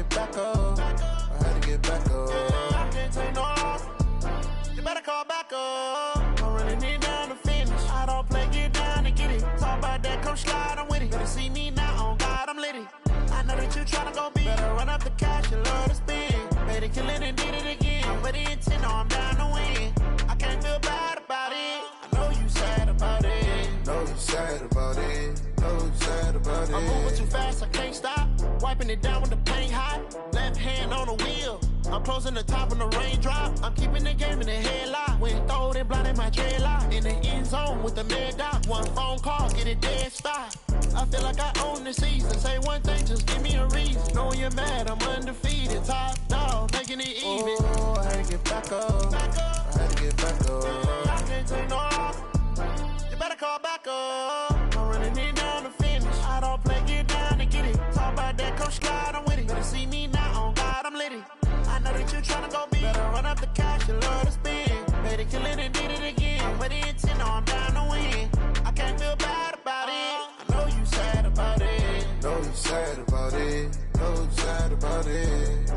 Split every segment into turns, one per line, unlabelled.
get back up. I had to get back up. I can't take no loss. You better call back up. I'm running it down to finish. I don't play, get down to get it. Talk about that, come slide, I'm with it. Better see me now, on God, I'm litty. I know that you tryna go big. Better run up the cash, you love to spend. Better kill it and did it again. I'm with the intent, no, I'm down to win. I can't feel bad about it. I know you sad about it. Know you sad about it. Know you sad about it. I'm moving too fast, I can't stop. Wiping it down with the paint hot. Left hand on the wheel. I'm closing the top when the raindrop. I'm keeping the game in the headlock. When throwed and blinded my dreadlock. In the end zone with the mad dot. One phone call, get it dead stop. I feel like I own the season. Say one thing, just give me a reason. Knowing you're mad, I'm undefeated. Top dog, making it even. Oh, I had to get back up. I had to get back up. I can't take no loss. You better call back up. I'm running it down to finish. I don't play, get down to get it. Talk about that, come slide, I'm with it. Better see me now, on God, I'm litty. I know that you tryna go big. Better run up the cash, you love to spend. Better kill it and did it again. I'm with the intent, no, I'm down to win. I can't feel bad about it. I know you sad about it. Know you sad about it. Know you sad about it.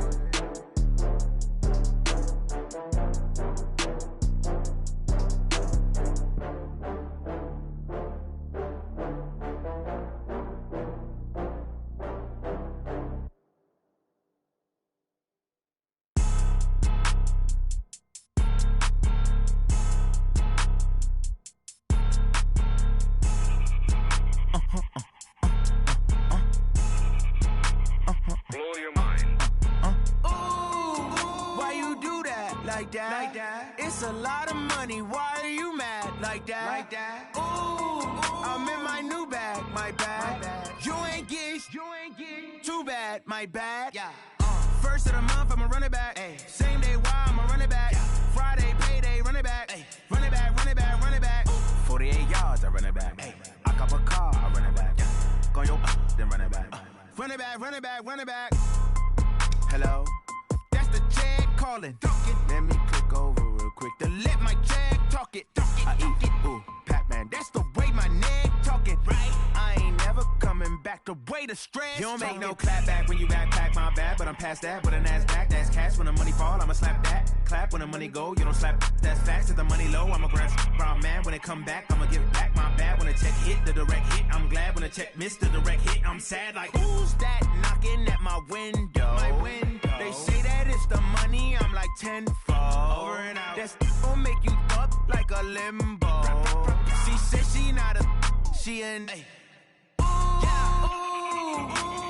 Like that. It's a lot of money. Why are you mad like that? Ooh, I'm in my new bag, my bad. You ain't get too bad, my bad. Yeah. First of the month, I'ma run it back. Ay. Same day, why I'ma run it back. Yeah. Friday, payday, run it back. Ay. Run it back, run it back, run it back. Ooh. 48 yards, I run it back. Ay. I cop a car, I run it back. Yeah. Go your then run it back. Run it back, run it back, run it back. Hello, that's the check calling. Let me click over real quick to let my check talk it. I eat it, ooh, Pac-Man. That's the way my neck talking. Right, I ain't never coming back. The way the stress. You don't make no clap back when you backpack, my bad. But I'm past that. With an ass back, that's cash. When the money fall, I'ma slap that. Clap when the money go, you don't slap. That's facts. If the money low, I'ma grab brown man. When it come back, I'ma give it back. My bad when the check hit, the direct hit. I'm glad when the check missed the direct hit. I'm sad like who's that knocking at my window? My window. They say that it's the money. I'm like tenfold. Over and out. That's gon' make you up like a limbo. She said she not a, she an. Ooh,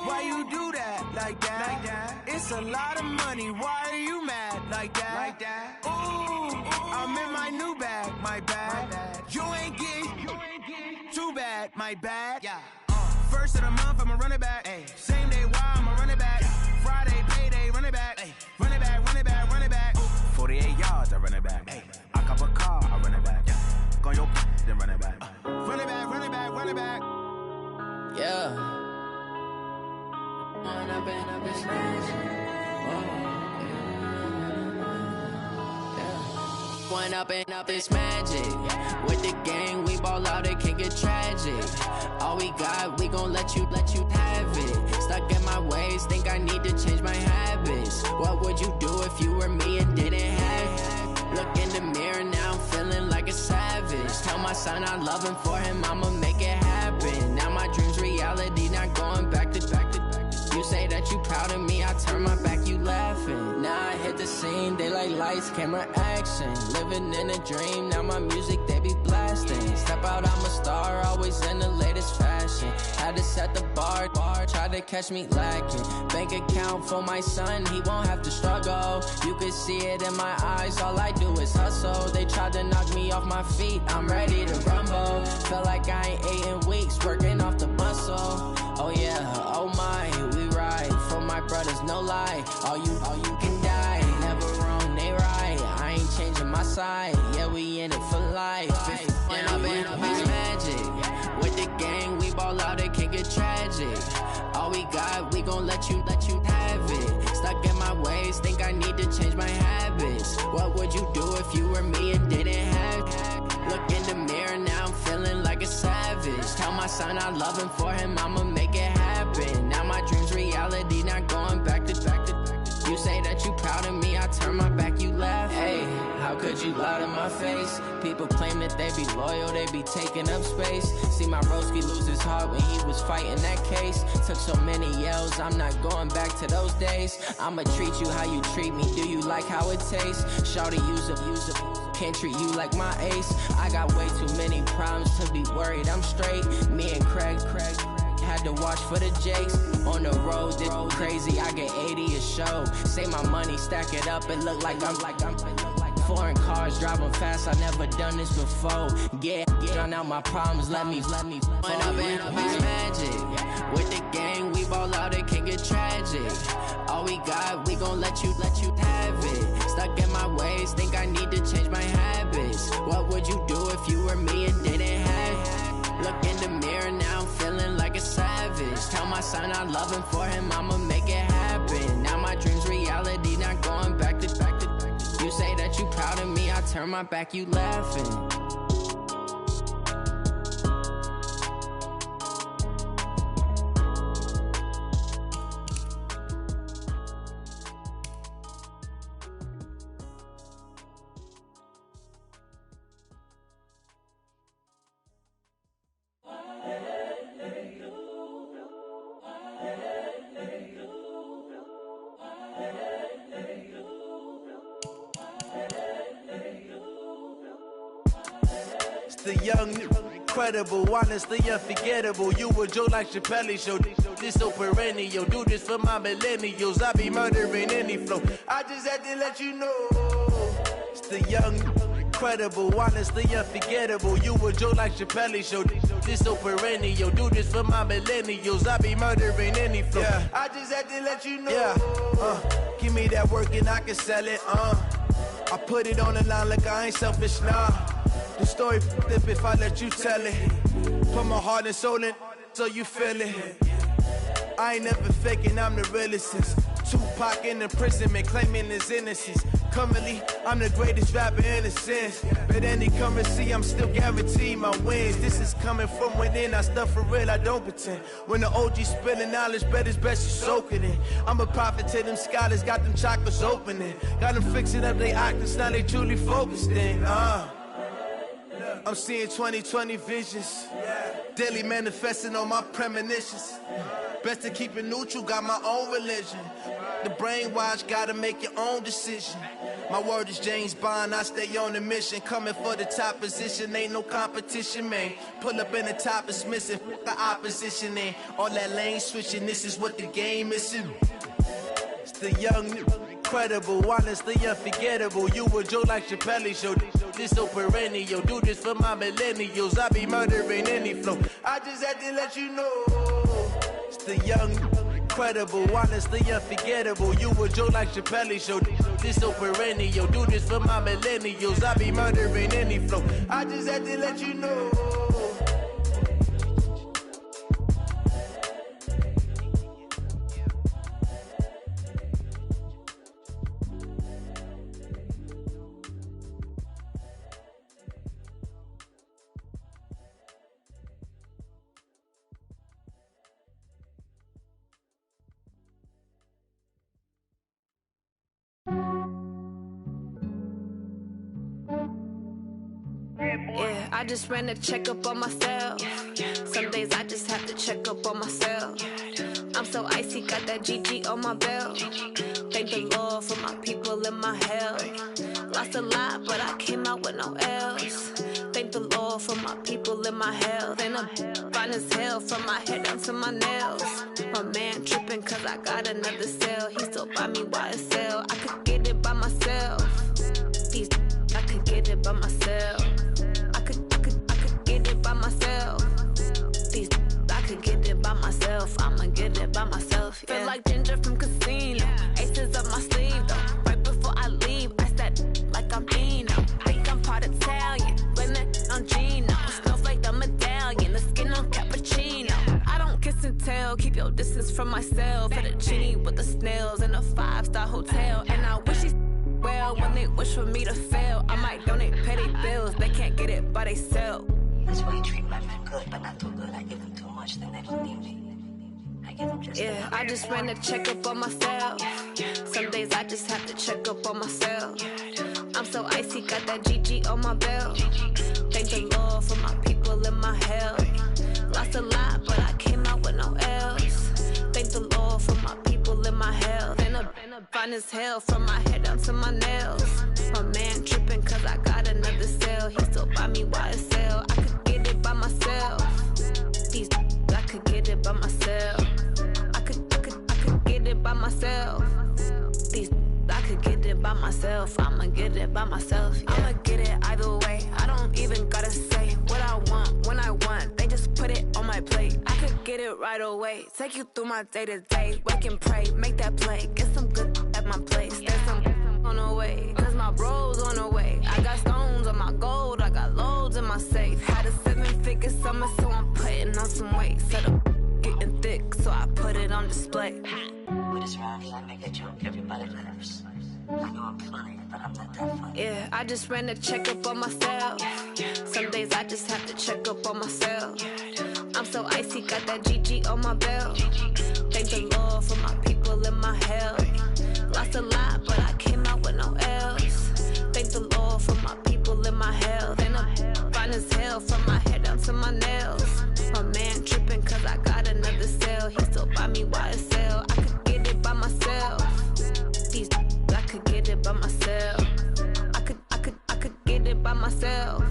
why you do that like that? It's a lot of money. Why are you mad like that? Ooh, I'm in my new bag, my bad. You ain't get too bad, my bad. Yeah. First of the month, I'ma run it back. Ay. Same day, why I'ma run it back. Yeah. Friday, payday, run it back. Ay. Run it back, run it back, run it back. Ooh. 48 yards, I run it back. Ay. I cop a car, I run it back. Yeah. Go your then run it back. Run it back, run it back, run it back.
Yeah. Run up in a bitch One up and up is magic. With the gang, we ball out, it can get tragic. All we got, we gon' let you have it. Stuck in my ways, think I need to change my habits. What would you do if you were me and didn't have it? Look in the mirror, now I'm feeling like a savage. Tell my son I love him, for him I'ma make it happen. Now my dream's reality, not going back to. You say that you proud of me, I turn my back, you laughing. Now I hit the scene, they like lights, camera, action. Living in a dream, now my music, they be blasting. Step out, I'm a star, always in the latest fashion. Had to set the bar, try to catch me lacking. Bank account for my son, he won't have to struggle. You can see it in my eyes, all I do is hustle. They tried to knock me off my feet, I'm ready to rumble. Feel like I ain't ate in weeks, working off the muscle. Oh yeah, oh my, we ride for my brothers, no lie. All you can die, never wrong, they right. I ain't changing my side, yeah, we in it for life. When I've been up, it's magic. With the gang, we ball out, it can get tragic. All we got, we gon' let you have it. Stuck in my ways, think I need to change my habits. What would you do if you were me and didn't have it? Look in the mirror, now I'm feeling like a savage. Tell my son I love him, for him I'ma make it happen. Now my dream's reality, not going back to. out in my face. People claim that they be loyal, they be taking up space. See my broski lose his heart when he was fighting that case. Took so many yells, I'm not going back to those days. I'ma treat you how you treat me, do you like how it tastes? Shawty use up, can't treat you like my ace. I got way too many problems to be worried, I'm straight. Me and Craig had to watch for the Jakes. On the road, this crazy, I get 80 a show. Say my money, stack it up, it look like I'm foreign cars, driving fast, I never done this before. Get drown out my problems, let me When up and up is magic. With the gang, we ball out, it can get tragic. All we got, we gon' let you have it. Stuck in my ways, think I need to change my habits. What would you do if you were me and didn't have it? Look in the mirror, now I'm feeling like a savage. Tell my son I love him, for him I'ma make it happen. Now my dream's reality, not going back to You say that you proud of me, I turn my back, you laughing.
The young, incredible, honestly unforgettable. You a Joe like Chappelle show. This so perennial. Do this for my millennials. I be murdering any flow. I just had to let you know. It's the young, incredible, honestly unforgettable. You a Joe like Chappelle show. This so perennial. Do this for my millennials. I be murdering any flow. Yeah. I just had to let you know. Yeah. Give me that work and I can sell it. I put it on the line like I ain't selfish, nah. The story flip if I let you tell it. Put my heart and soul in so you feel it. I ain't never faking, I'm the realest since Tupac in imprisonment, claiming his innocence. Currently, I'm the greatest rapper in a sense. But any currency, I'm still guaranteed my wins. This is coming from within, I stuff for real, I don't pretend. When the OG spilling knowledge, bet it's best you soak it in. I'm a prophet to them scholars, got them chakras opening. Got them fixing up they octaves, now they truly focused in. I'm seeing 2020 visions, daily manifesting on my premonitions. Best to keep it neutral, got my own religion. The brainwash, gotta make your own decision. My word is James Bond, I stay on the mission. Coming for the top position, ain't no competition, man. Pull up in the top, it's missing, the opposition in. All that lane switching, this is what the game is. It's the young, incredible, honestly unforgettable. You a Joe like Chappelle show. This so perennial. Do this for my millennials. I be murdering any flow. I just had to let you know. It's the young, incredible, honestly unforgettable. You a Joe like Chappelle show. This so perennial. Do this for my millennials. I be murdering any flow. I just had to let you know.
Yeah, I just ran a checkup on myself. Some days I just have to check up on myself. I'm so icy, got that GG on my belt. Thank the Lord for my people and my health. Lost a lot, but I came out with no L's. Thank the Lord for my people and my health. And I'm fine as hell from my head down to my nails. My man tripping cause I got another cell. He still buy me YSL. I could get it by myself. I could get it by myself. I could get it by myself. I could get it by myself. I'ma get it by myself. Yeah. Feel like Ginger from Casino. Aces up my sleeve though. Right before I leave, I said like I'm Dino. Think I'm part Italian. Blame it on Gino. Snowflake the medallion. The skin on cappuccino. I don't kiss and tell. Keep your distance from myself. Fettuccine with the snails in a 5-star hotel. And I wish he's well when they wish for me to fail. I might donate petty bills. They can't get it by they self.
That's why you treat my men good, but not too good. I give them too much, then they don't need me. I
Yeah, I just ran a checkup on myself. Some days I just have to check up on myself. I'm so icy, got that GG on my belt. Thank the Lord for my people and my health. Lost a lot, but I came out with no else. Thank the Lord for my people and my health. Been a fine as hell from my head down to my nails. My man tripping cause I got another cell. He still buy me YSL. I could get it by myself. These I could get it by myself. I could get it by myself. These I could get it by myself. I'ma get it by myself. Yeah. I'ma get it either way. I don't even gotta say what I want when I want. They just put it on my plate. I could get it right away. Take you through my day to day. Wake and pray, make that play. Get some good at my place. There's some on the way. Cause my bros on the way. I got stones on my gold. I got loads in my safe. Had a 7-figure summer, so I'm putting on some weight. Set up getting thick, so I put it on display.
With this round, I make a joke everybody laughs. I know I'm funny, but I'm not that funny.
Yeah, I just ran a checkup on myself. Some days I just have to check up on myself. I'm so icy, got that GG on my belt. Thank the Lord for my people and my health. Lost a lot, but I came out with no else. Thank the Lord for my people and my health. And I'm fine as hell from my head down to my nails. My man tripping cause I got another cell. He still buy me YSL. I could get it by myself. These I could get it by myself. I could get it by myself.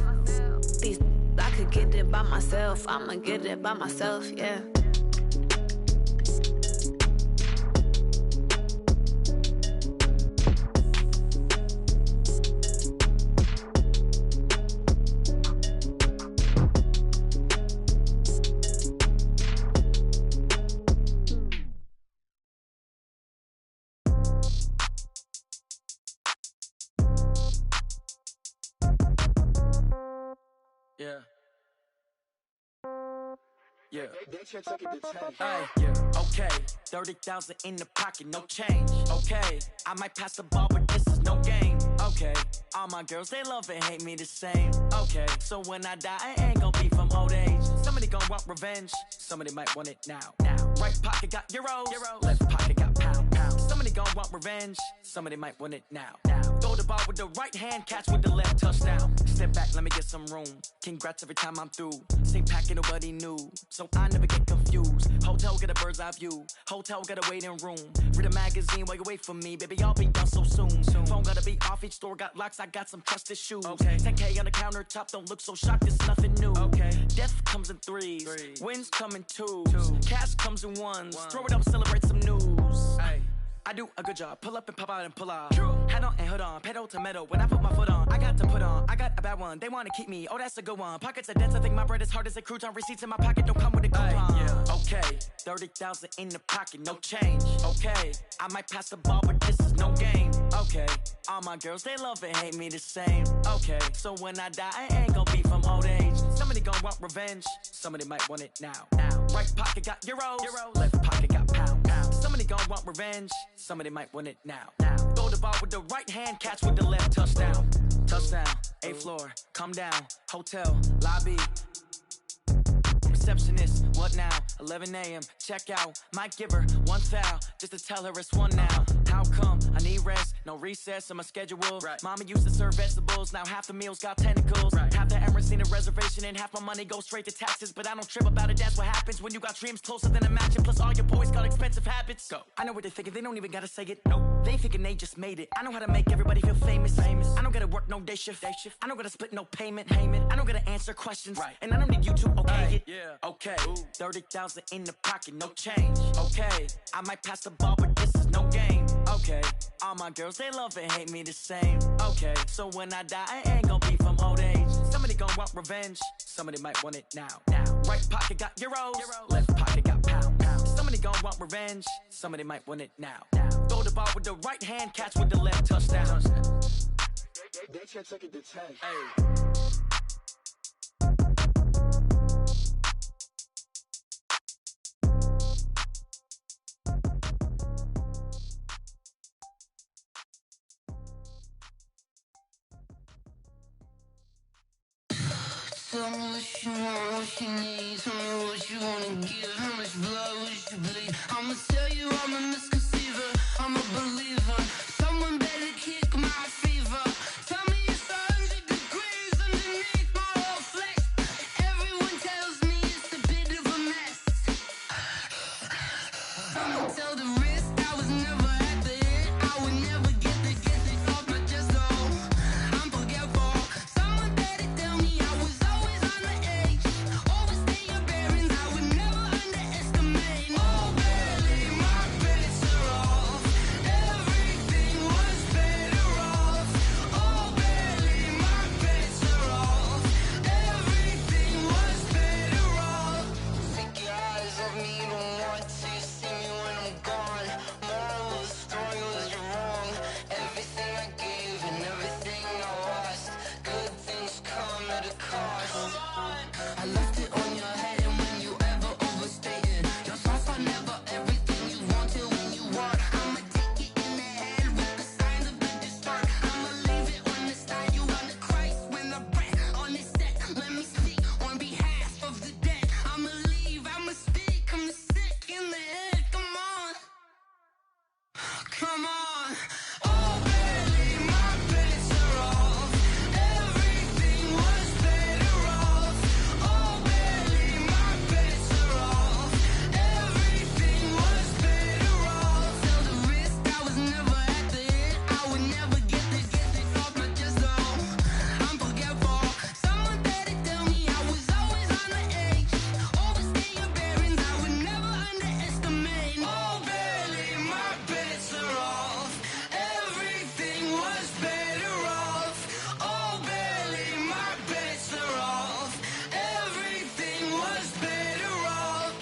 These I could get it by myself. I'ma get it by myself, yeah.
Yeah. Yeah. Hey, yeah. Okay. 30,000 in the pocket, no change. Okay. I might pass the ball, but this is no game. Okay. All my girls, they love and hate me the same. Okay. So when I die, I ain't gon' be from old age. Somebody gon' want revenge. Somebody might want it now. Right pocket got euros. Left pocket got pound. Somebody gon' want revenge. Somebody might want it now. Throw the ball with the right hand, catch with the left, touchdown. Step back, let me get some room. Congrats every time I'm through. Same packet, nobody knew, so I never get confused. Hotel get a bird's eye view. Hotel got a waiting room. Read a magazine while you wait for me, baby. I'll be done so soon. Phone gotta be off. Each store got locks. I got some trusted shoes. 10K on the countertop. Don't look so shocked. It's nothing new. Death comes in threes. Wins come in twos. Cash comes in ones. Throw it up, celebrate some news. I do a good job. Pull up and pop out and pull out. Head on and hood on. Pedal to metal. When I put my foot on, I got to put on. I got a bad one. They want to keep me. Oh, that's a good one. Pockets are dense. I think my bread is hard as a crouton. Receipts in my pocket don't come with a coupon. Okay. 30,000 in the pocket. No change. Okay. I might pass the ball, but this is no game. Okay. All my girls, they love and hate me the same. Okay. So when I die, I ain't gon' be from old age. Somebody gon' want revenge. Somebody might want it now. Right pocket got euros. Left pocket got pound. Somebody gon' want revenge. Somebody might want it now. Throw the ball with the right hand, catch with the left, touchdown. Touchdown, 8th floor, come down. Hotel, lobby. Receptionist, what now? 11 a.m. check out. Might give her one foul just to tell her it's one now. How come? I need rest, no recess in my schedule. Mama used to serve vegetables, now half the meals got tentacles. Half the errands need a reservation and half my money goes straight to taxes. But I don't trip about it, that's what happens when you got dreams closer than a match. And plus all your boys got expensive habits. Go. I know what they're thinking, they don't even gotta say it. Nope. They thinking they just made it. I know how to make everybody feel famous. I don't gotta work no day shift. I don't gotta split no payment. I don't gotta answer questions. And I don't need you to okay it. Okay. 30,000 in the pocket, no change. Okay. I might pass the ball, but this is no game. Okay. All my girls, they love and hate me the same. Okay. So when I die, I ain't gon' be from old age. Somebody gon' want revenge. Somebody might want it now. Right pocket got euros. Left pocket got pound. Somebody gon' want revenge. Somebody might want it now. Throw the ball with the right hand, catch with the left, touchdown.
They can't take it to 10.
Tell me what you want, what you need. Tell me what you wanna give. How much blood would to bleed. I'ma tell you I'm a misconceiver, I'm a believer. Someone better kick my fever. Tell me it's 100 degrees underneath my whole flesh. Everyone tells me it's a bit of a mess. Someone tell the risk I was never at the end. I would never get it off my chest though. I'm forgetful. Someone better tell me I was always on the edge. Always stay your bearings, I would never underestimate. Oh barely, my bets are off. Everything was better off. Oh barely, my bets are off. Everything was better off. Take your eyes off me, don't want to see me when I'm gone. Moral of the story was you're wrong. Everything I gave and everything I lost. Good things come at a cost. I left it on your head, and when you ever overstated, your thoughts are never everything you wanted when you want. I'ma take it in the head with the signs of the distort. I'ma leave it on the side, you on the Christ when the breath on this set. Let me speak on behalf of the dead. I'ma leave, I'ma speak, I'm sick in the head, come on. Come on. Oh, barely, my bets are off. Everything was better off. Oh, barely, my bets are off. Everything was better off. Tell the risk I was never at the end. I would never get it off my chest though. I'm forgetful. Someone better tell me I was always on the edge. Always stay your bearings, I would never underestimate. Oh, barely, my bets are off. Everything was better off. Oh, barely, my bets are off. Everything was better off.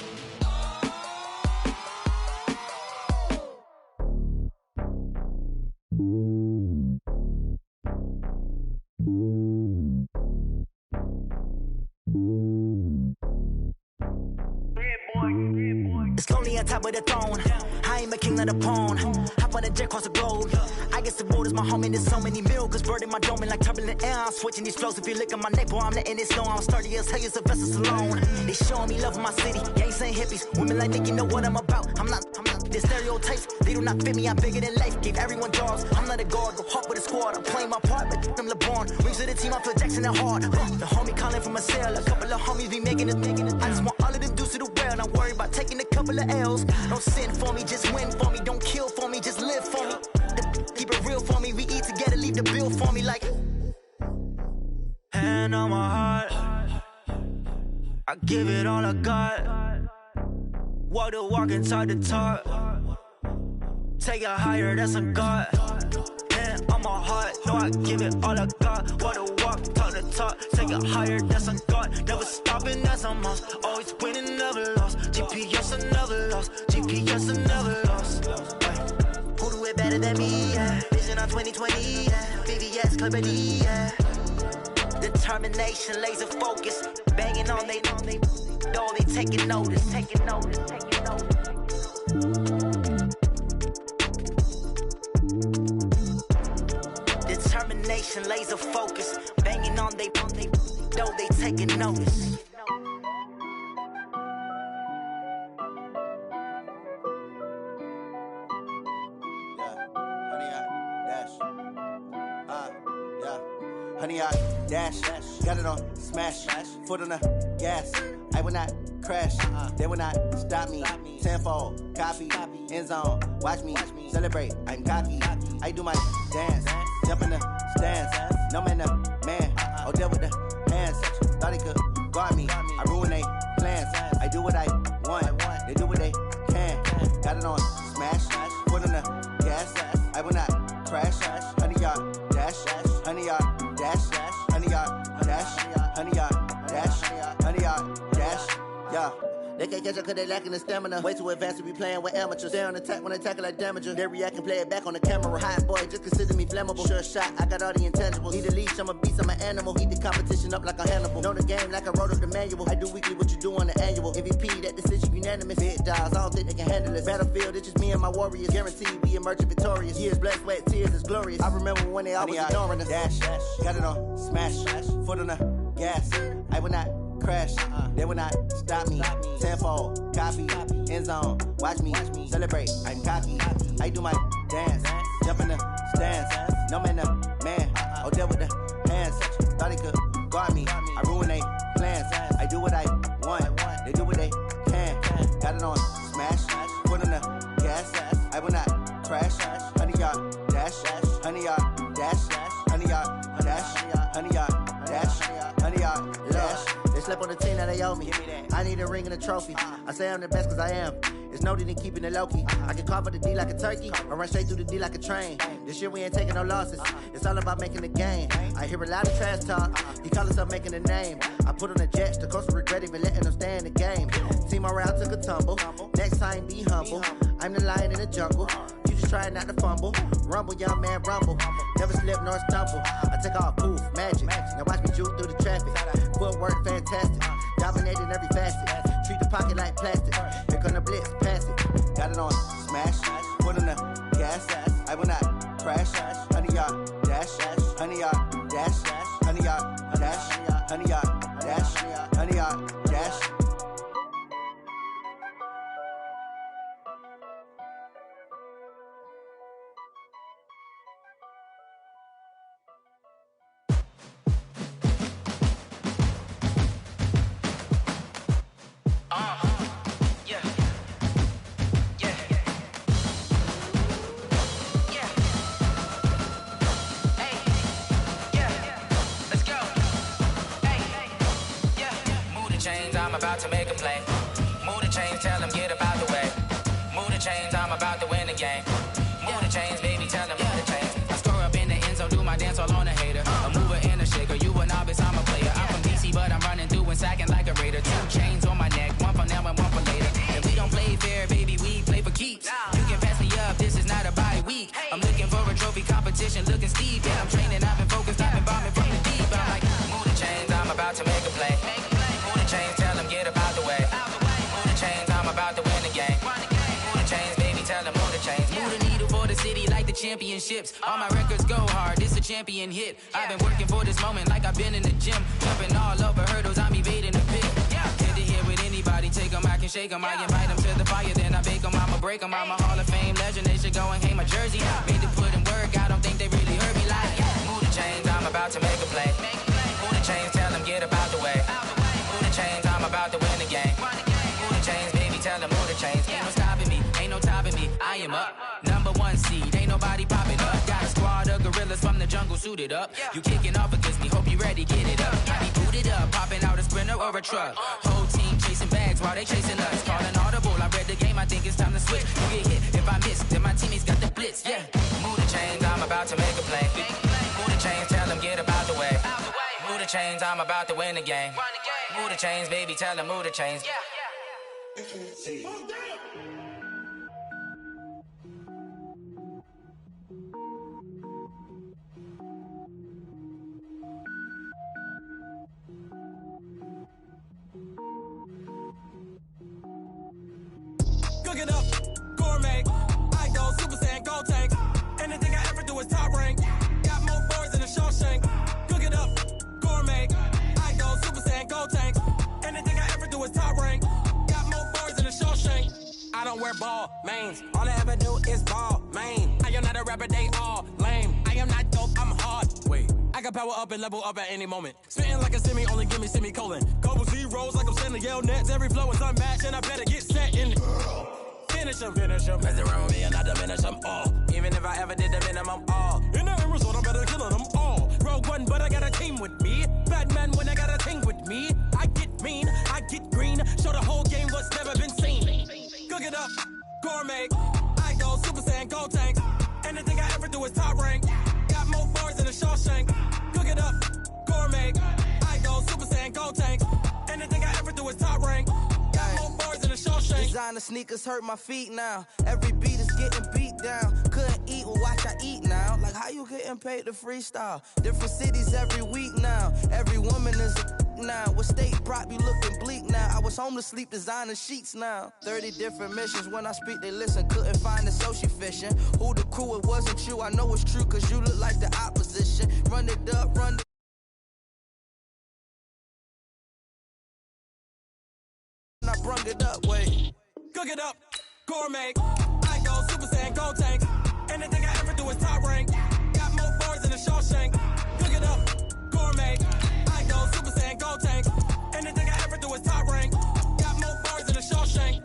It's lonely on top of the throne. I ain't a king of the pawn. Hop on a jet across the globe. I guess the road is my home and there's so many miracles burning my dome and like turbulent air. I'm switching these flows. If you look at my neck, boy, I'm letting it slow. I'm sturdy as hell, it's a vessel alone. They showing me love in my city. Gangs ain't hippies. Women like Nick, you know what I'm about. I'm not the stereotypes. They do not fit me. I'm bigger than life. Gave everyone jobs. I'm not a guard. Go hard with a squad. I'm playing my part, but I'm LeBron. Rings to the team. I feel Jackson and hard. The homie calling from a cell. A couple of homies be making it. I just want all of them dudes to the well. Not worry about taking a couple of L's. Don't sin for me, just win for me. Don't kill for me, just live for me. Keep it real for me. We eat together, leave the bill for me like. Hand on my heart, I give it all I got. Walk the walk and talk the talk. Take it higher, that's a God. Hand on my heart, no, I give it all I got. Walk the walk, talk the talk. Take it higher, that's a God. Never stopping, that's a must. Always winning, never lost. GPS, I never lost. GPS, I never lost. Who do it better than me? Yeah. Vision on 2020. Yeah. VVS, clarity. Yeah. Determination, laser focus. Banging on they door, they taking notice. Taking notice. Determination, laser focus. Banging on they door, they taking notice.
Honey, I dash, got it on smash, foot on the gas. I will not crash, they will not stop me. Tenfold, copy, end zone, watch me celebrate. I'm cocky, I do my dance, jump in the stands. No man, the man, oh, deal with the hands. Thought he could guard me, I ruin they plans. I do what I want, they do what they can. Got it on smash, foot on the gas. I will not crash, honey, y'all dash, honey, y'all dash, honey, y'all dash, honey, y'all dash, honey, y'all dash, yeah. They can't catch up cause they lacking the stamina. Way too advanced to be playing with amateurs. Stay on attack when they tackle like damager. They react and play it back on the camera. Hot boy, just consider me flammable. Sure shot, I got all the intangibles. Need a leash, I'm a beast, I'm an animal. Heat the competition up like a Hannibal. Know the game like I wrote up the manual. I do weekly what you do on the annual. MVP, that decision unanimous. Big dials, I don't think they can handle it. Battlefield, it's just me and my warriors. Guaranteed we emerging victorious. Years, blood, sweat, tears, it's glorious. I remember when they always ignoring us. Dash, got it on smash, foot on the gas. I will not crash. They will not stop me. Tenfold, copy, end zone. Watch me celebrate. I'm cocky. I do my dance. Jump in the stands. No man, man. Oh, deal with the hands. Thought he could guard me. I ruin they plans. I do what I want. They do what they can. Got it on smash. Put on the gas. I will not crash. 100-yard dash. 100-yard dash. 100-yard dash. 100-yard dash. 100-yard dash. They slept on the team that they owe me. I need a ring and a trophy. I say I'm the best cause I am. It's no need in keeping it low-key. I can call for the D like a turkey, or run straight through the D like a train. This year we ain't taking no losses. It's all about making the game. I hear a lot of trash talk. He call himself making a name. I put on the Jets. The coach regret even letting them stay in the game. Team morale took a tumble. Next time be humble. I'm the lion in the jungle. You just trying not to fumble. Rumble, young man, rumble. Never slip nor stumble. I take off, poof, magic. Now watch me juke through the traffic. Footwork fantastic. Dominating every facet. Treat the pocket like plastic. Here come the blitz, pass it. Got it on smash. Put on the gas. I will not crash. 100-yard dash. 100-yard dash. 100-yard dash. 100-yard dash. 100-yard dash.
About to make a play. Move the chains, tell them get about the way. Move the chains, I'm about to win the game. Move the chains, baby, tell them move the chains. I score up in the end zone, do my dance all on a hater. A mover and a shaker, you a novice, I'm a player. I'm from DC, but I'm running through and sacking like a raider. 2 chains on my neck, one for now and one for later. If we don't play fair, baby, we play for keeps. You can pass me up, this is not a bye week. I'm looking for a trophy competition, looking steep. Yeah, I'm training, I've been focused, I've been bombing from the deep. I'm like, move the chains, I'm about to make a play. Move the chains, tell them get about the way. Move the chains, I'm about to win the game. Move the chains, baby, tell them move the chains. Move the needle for the city like the championships. All my records go hard, this a champion hit. I've been working for this moment like I've been in the gym. Jumping all over hurdles, I'm evading the pit. Head to head with anybody, take them, I can shake them. I invite them to the fire, then I bake them, I'ma break them. I'm a Hall of Fame legend, they should go and hang my jersey. Made to put in work, I don't think they really heard me like. Move the chains, I'm about to make a play. Move the chains, tell them get about the way. Move the chains, I'm about to win the game. Move the chains, baby, tell them move the chains. Ain't no stopping me, ain't no topping me. I am up, #1 seed, ain't nobody popping up. Got a squad of gorillas from the jungle suited up. You kicking off against me, hope you ready, get it up. I be booted up, popping out a sprinter or a truck. Whole team chasing bags while they chasing us. Calling audible, I read the game, I think it's time to switch. You get hit if I miss, then my teammates got the blitz. Yeah, move the chains, I'm about to make a play. Move the chains, tell them get about the way. Move the chains, I'm about to win the game. Move the chains, baby, tell them move the chains.
Cook it up, gourmet. I go Super Saiyan, go tank. Anything I ever do is top rank. Got more boys than a Shawshank. Cook it up, gourmet. I go Super Saiyan, go tank. Anything I ever do is top rank. Got more boys than a Shawshank. I don't wear ball mains. All I ever do is ball main. I am not a rapper, they all lame. I am not dope, I'm hard. Wait, I can power up and level up at any moment. Spitting like a semi, only give me semicolon. Couple zeros like I'm C.D.L nets. Every flow is unmatched and I better get set in. Finish them. Mess around with me and I diminish them all. Even if I ever did the minimum all. In the end result, I'm better killing them all. Rogue One, but I got a team with me. Batman when I got a team with me. I get mean, I get green. Show the whole game what's never been seen. Cook it up, gourmet. I go Super Saiyan, go tank. Anything I ever do is top rank. Got more boys than a Shawshank. Cook it up, gourmet. I go Super Saiyan, go tank. Anything I ever do is top rank. Got more boys than a Shawshank.
Designer sneakers hurt my feet now. Every beat is getting beat down. Couldn't eat, well watch I eat now. Like how you getting paid to freestyle? Different cities every week now. Every woman is a now. What state brought me looking bleak now? I was home to sleep designing sheets now. 30 different missions. When I speak they listen. Couldn't find the social fishing. Who the crew, it wasn't you. I know it's true cause you look like the opposition. Run it up, run it cook it up, wait. Cook it up, gourmet. I go Super Saiyan, go tank. Anything I ever do is top rank. Got more bars than a Shawshank. Cook it up, gourmet. I go Super Saiyan, go tank. Anything I ever do is top rank. Got more bars than a Shawshank.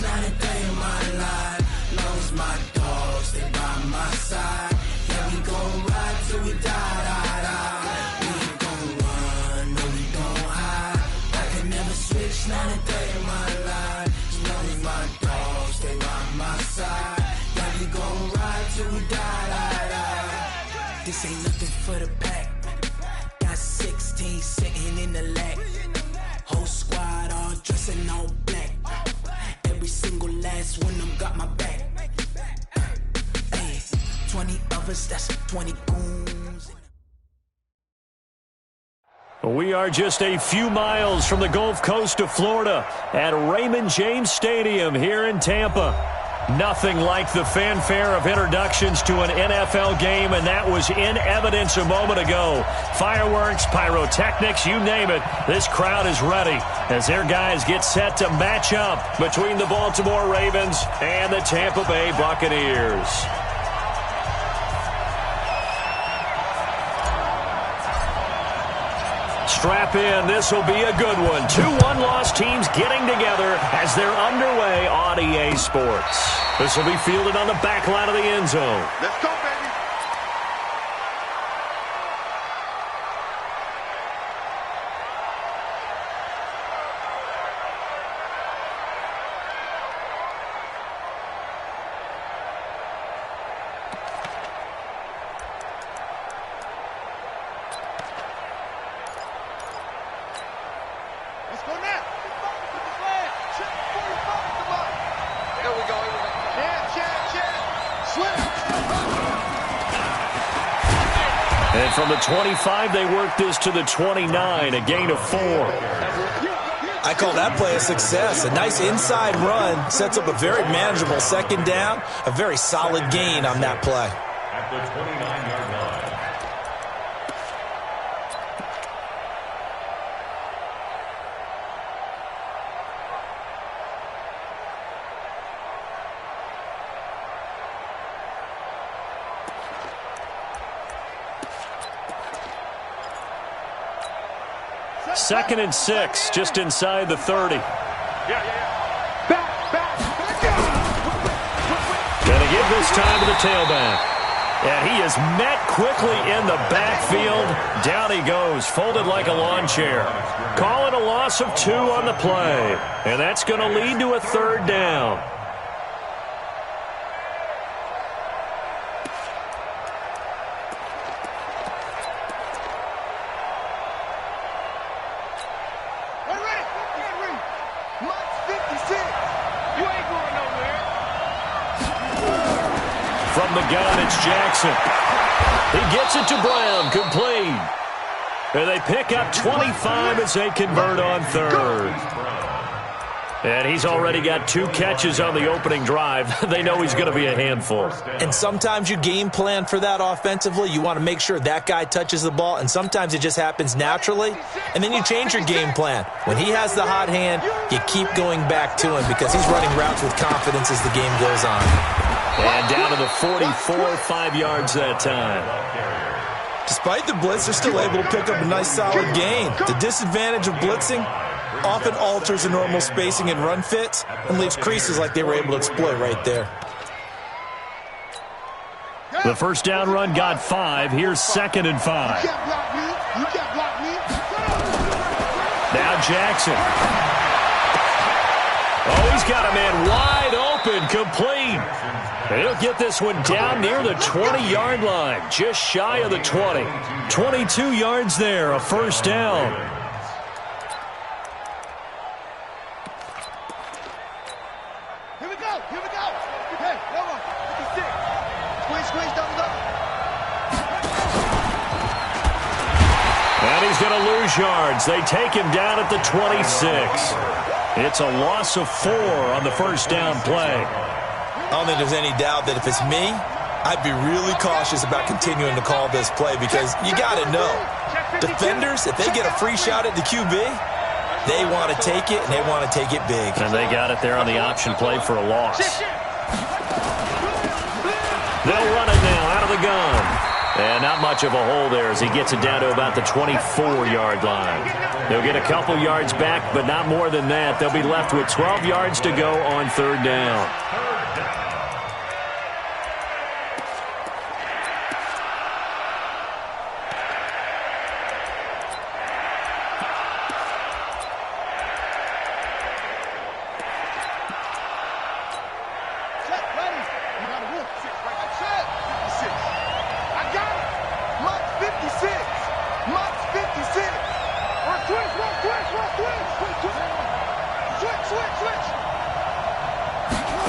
Not a day in my life. Long as my dogs stay by my side. Yeah, we gon' ride till we die. We ain't gon' run, no, we gon' hide. I can never switch, not a day in my life. As long as my dogs stay by my side. Yeah, we gon' ride till we die. This ain't nothing for the pack. Got 16 sitting in the lag. Whole squad all dressing all black. Every single last one of them got my back. Hey, 20 of us, that's 20 goons.
We are just a few miles from the Gulf Coast of Florida at Raymond James Stadium here in Tampa. Nothing like the fanfare of introductions to an NFL game, and that was in evidence a moment ago. Fireworks, pyrotechnics, you name it. This crowd is ready as their guys get set to match up between the Baltimore Ravens and the Tampa Bay Buccaneers. Strap in, this will be a good one. 2 one-loss teams getting together as they're underway on EA Sports. This will be fielded on the back line of the end zone.
Let's go, baby. Let's go now. There we go.
And from the 25, they work this to the 29, a gain of 4.
I call that play a success. A nice inside run sets up a very manageable second down, a very solid gain on that play.
At the 29-yard line. Second and 6, just inside the 30. Gonna give this time to the tailback. And he is met quickly in the backfield. Down he goes, folded like a lawn chair. Calling a loss of 2 on the play. And that's going to lead to a 3rd down. From the gun, it's Jackson. He gets it to Brown, complete. And they pick up 25 as they convert on 3rd. And he's already got 2 catches on the opening drive. They know he's going to be a handful.
And sometimes you game plan for that offensively. You want to make sure that guy touches the ball, and sometimes it just happens naturally. And then you change your game plan. When he has the hot hand, you keep going back to him because he's running routes with confidence as the game goes on.
And down to the 44, 5 yards that time.
Despite the blitz, they're still able to pick up a nice solid gain. The disadvantage of blitzing often alters the normal spacing and run fits and leaves creases like they were able to exploit right there.
The first down run got 5. Here's 2nd and 5. Now Jackson. Oh, he's got a man wide open, complete. He'll get this one down near the 20-yard line, just shy of the 20. 22 yards there, a first down.
Here we go. Hey, come on. 56. Squeeze, double.
And he's going to lose yards. They take him down at the 26. It's a loss of 4 on the first down play.
I don't think there's any doubt that if it's me, I'd be really cautious about continuing to call this play because you got to know, defenders, if they get a free shot at the QB, they want to take it, and they want to take it big.
And they got it there on the option play for a loss. They'll run it now out of the gun. And not much of a hole there as he gets it down to about the 24-yard line. They'll get a couple yards back, but not more than that. They'll be left with 12 yards to go on third down.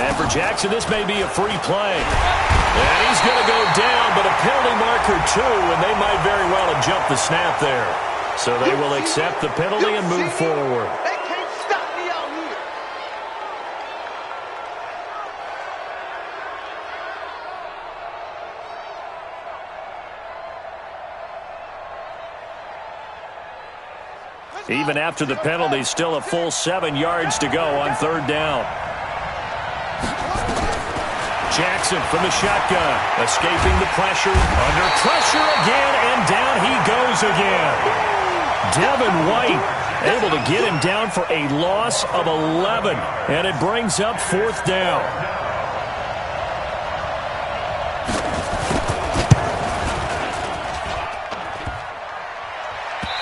And for Jackson, this may be a free play. And he's going to go down, but a penalty marker too, and they might very well have jumped the snap there. So they will accept the penalty and move forward.
They can't stop me out here.
Even after the penalty, still a full 7 yards to go on third down. Jackson from the shotgun, escaping the pressure, under pressure again, and down he goes again. Devin White able to get him down for a loss of 11, and it brings up fourth down.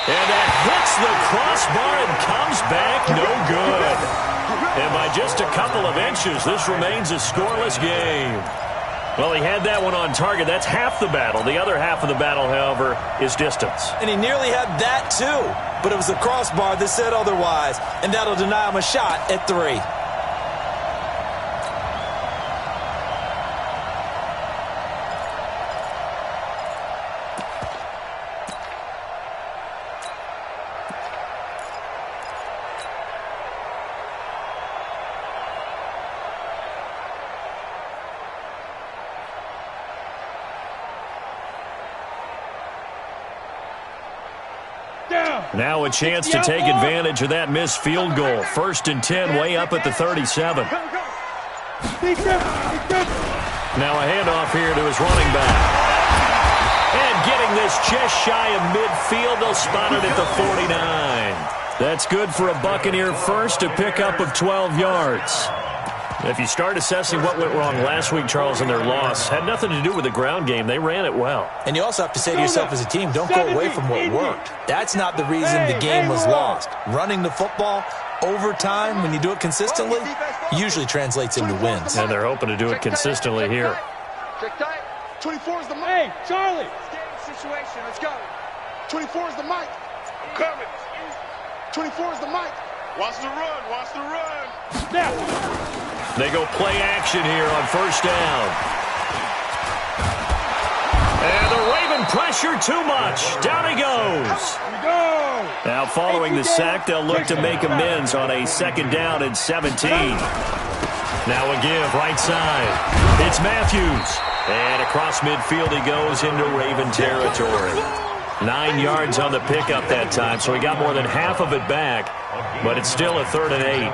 And that hits the crossbar and comes back no good. And by just a couple of inches, this remains a scoreless game. Well, he had that one on target. That's half the battle. The other half of the battle, however, is distance.
And he nearly had that, too. But it was the crossbar that said otherwise. And that'll deny him a shot at 3.
Now a chance to take advantage of that missed field goal. 1st and 10, way up at the 37. Now a handoff here to his running back. And getting this just shy of midfield, they'll spot it at the 49. That's good for a Buccaneer first, to pick up of 12 yards. If you start assessing what went wrong last week, Charles, in their loss, had nothing to do with the ground game. They ran it well.
And you also have to say to yourself as a team, don't go away from what worked. That's not the reason the game was lost. Running the football over time, when you do it consistently, usually translates into wins.
And they're hoping to do it consistently here.
24 is the mic. Hey, Charlie. Situation. Let's go. 24 is the mic. I'm coming. 24 is the mic. Watch the run. Watch the run. Now.
They go play action here on first down. And the Raven pressure too much. Down he goes. Now following the sack, they'll look to make amends on a 2nd down and 17. Now a give right side. It's Matthews. And across midfield he goes into Raven territory. 9 yards on the pickup that time, so he got more than half of it back. But it's still a 3rd and 8.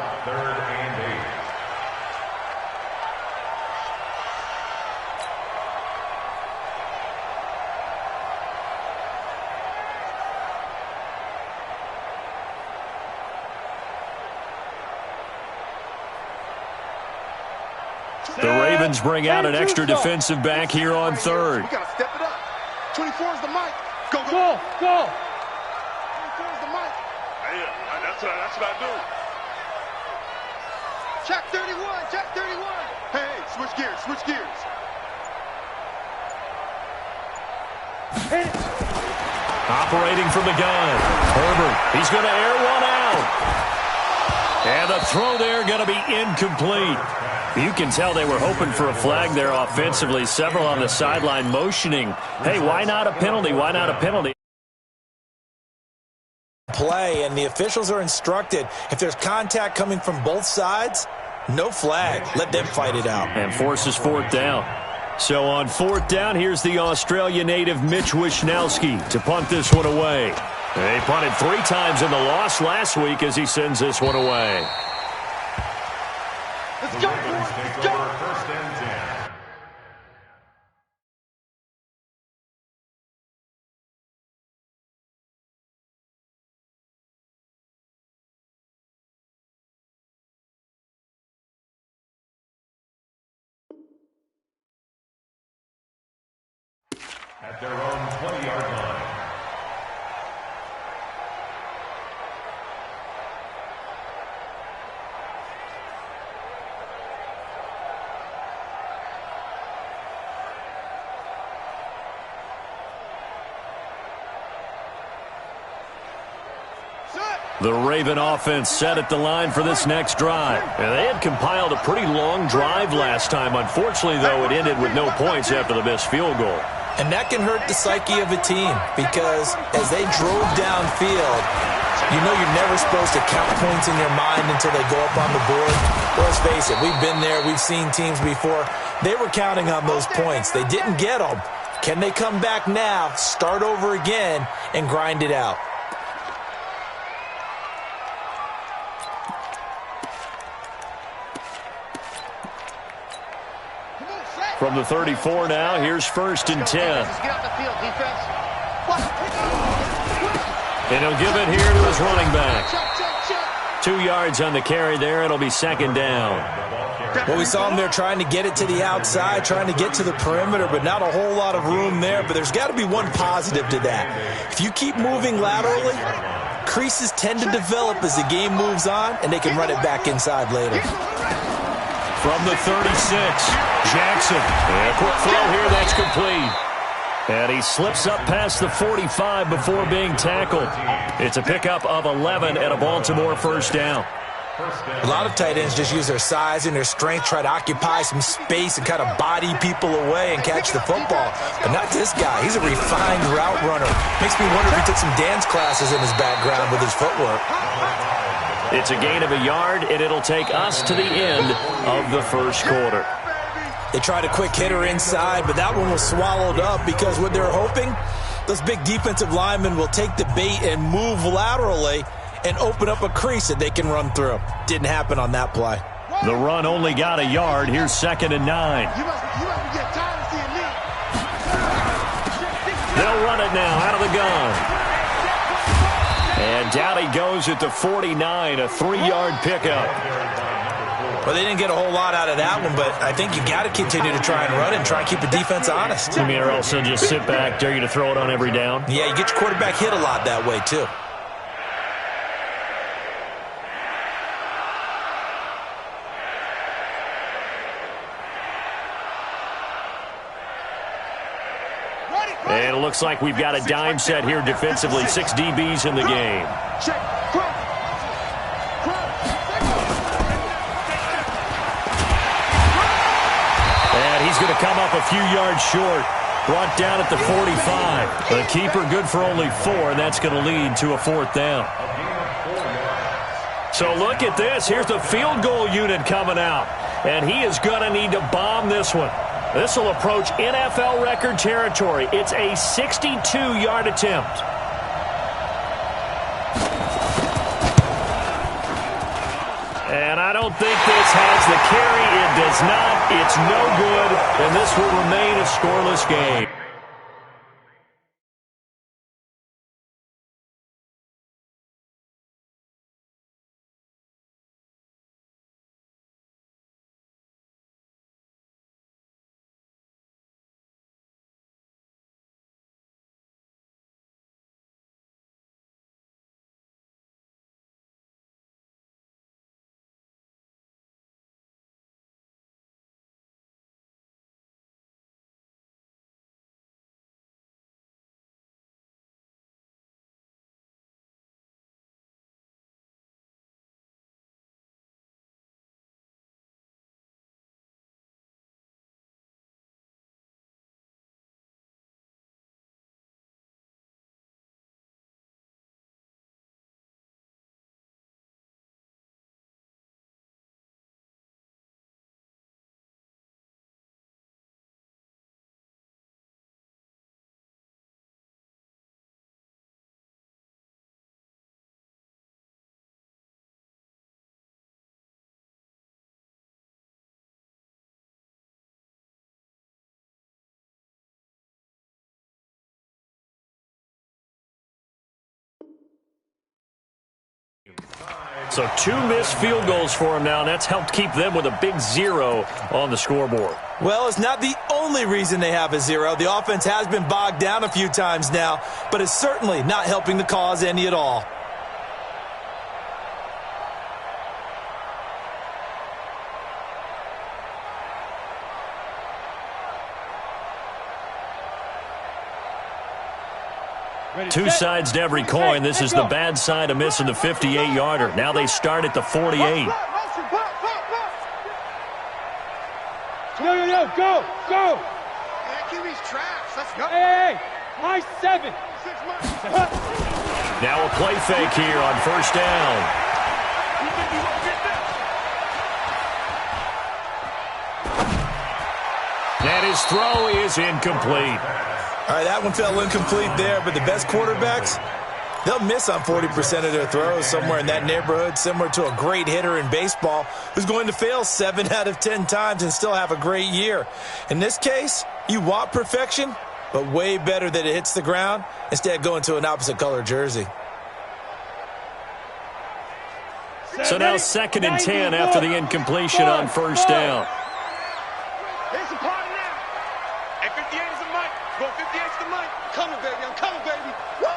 The Ravens bring out an extra defensive back here on 3rd.
We gotta step it up. 24 is the mic. Go, go, go. 24 is the mic. Yeah, that's what I do. Check 31, check 31. Hey, switch gears, switch gears.
Operating from the gun. Herbert, he's going to air one out. And the throw there going to be incomplete. You can tell they were hoping for a flag there offensively. Several on the sideline motioning, hey, why not a penalty? Why not a penalty?
Play, and the officials are instructed, if there's contact coming from both sides, no flag. Let them fight it out.
And forces fourth down. So on fourth down, here's the Australia native Mitch Wishnowsky to punt this one away. They punted 3 times in the loss last week as he sends this one away.
Let's go, boys. Let's go. First and 10. At their own 20-yard line.
The Raven offense set at the line for this next drive. And they had compiled a pretty long drive last time. Unfortunately, though, it ended with no points after the missed field goal.
And that can hurt the psyche of a team because as they drove downfield, you know you're never supposed to count points in your mind until they go up on the board. Well, let's face it, we've been there. We've seen teams before. They were counting on those points. They didn't get them. Can they come back now, start over again, and grind it out?
From the 34 now, here's first and 10. And he'll give it here to his running back. 2 yards on the carry there. It'll be second down.
Well, we saw him there trying to get it to the outside, trying to get to the perimeter, but not a whole lot of room there. But there's got to be one positive to that. If you keep moving laterally, creases tend to develop as the game moves on, and they can run it back inside later.
From the 36, Jackson. And a quick throw here, that's complete. And he slips up past the 45 before being tackled. It's a pickup of 11 and a Baltimore first down.
A lot of tight ends just use their size and their strength, try to occupy some space and kind of body people away and catch the football. But not this guy. He's a refined route runner. Makes me wonder if he took some dance classes in his background with his footwork.
It's a gain of a yard, and it'll take us to the end of the first quarter.
They tried a quick hitter inside, but that one was swallowed up because what they're hoping, those big defensive linemen will take the bait and move laterally and open up a crease that they can run through. Didn't happen on that play.
The run only got a yard. Here's second and 9. They'll run it now out of the gun. And down he goes at the 49, a 3-yard pickup.
Well, they didn't get a whole lot out of that one, but I think you got to continue to try and run it and try and keep the defense honest.
You mean, or else they'll just sit back, dare you to throw it on every down?
Yeah, you get your quarterback hit a lot that way, too.
And it looks like we've got a dime set here defensively. 6 DBs in the game. And he's going to come up a few yards short. Brought down at the 45. The keeper good for only 4, and that's going to lead to a 4th down. So look at this. Here's the field goal unit coming out. And he is going to need to bomb this one. This will approach NFL record territory. It's a 62-yard attempt. And I don't think this has the carry. It does not. It's no good. And this will remain a scoreless game. So 2 missed field goals for him now, and that's helped keep them with a big 0 on the scoreboard.
Well, it's not the only reason they have a 0. The offense has been bogged down a few times now, but it's certainly not helping the cause any at all.
Two sides to every coin. This is the bad side of missing the 58-yarder. Now they start at the 48.
Yo, go!
QB's trash. Let's go.
Hey, high 7.
Now a play fake here on first down. And his throw is incomplete.
All right, that one fell incomplete there, but the best quarterbacks, they'll miss on 40% of their throws, somewhere in that neighborhood, similar to a great hitter in baseball who's going to fail 7 out of 10 times and still have a great year. In this case, you want perfection, but way better that it hits the ground instead of going to an opposite color jersey.
So now 2nd and 10 after the incompletion on first down.
Here's the party now. Hey, 58 is the mic. Go 58's the mic. Coming, baby. I'm coming, baby. Woo!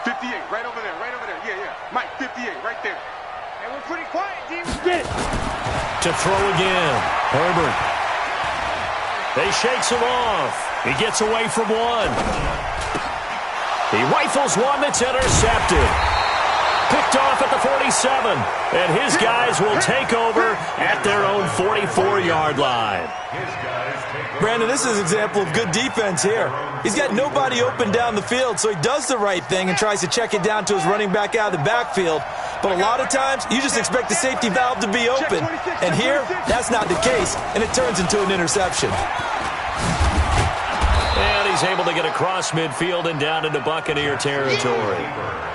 58, right over there, right over there. Yeah. Mike, 58, right there. And we're pretty quiet, D.
Get it.
To throw again. Herbert. They shakes him off. He gets away from one. He rifles one that's intercepted. Picked off at the 47. And his guys will take over at their own 44-yard line.
Brandon, this is an example of good defense here. He's got nobody open down the field, so he does the right thing and tries to check it down to his running back out of the backfield. But a lot of times, you just expect the safety valve to be open. And here, that's not the case, and it turns into an interception.
And he's able to get across midfield and down into Buccaneer territory.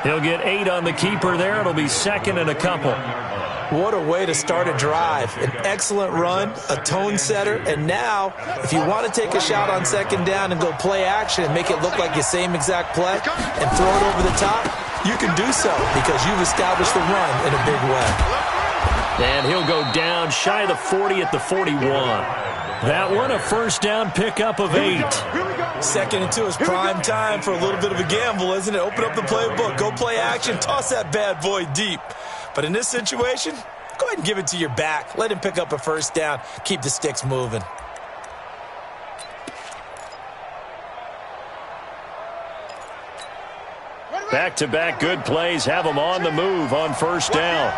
He'll get 8 on the keeper there. It'll be 2nd and a couple.
What a way to start a drive. An excellent run, a tone setter, and now, if you want to take a shot on 2nd down and go play action and make it look like the same exact play and throw it over the top, you can do so because you've established the run in a big way.
And he'll go down shy of the 40 at the 41. That one, a first down pickup of 8.
2nd and 2 is prime time for a little bit of a gamble, isn't it? Open up the playbook, go play action, toss that bad boy deep. But in this situation, go ahead and give it to your back. Let him pick up a first down. Keep the sticks moving.
Back-to-back good plays have him on the move on first down.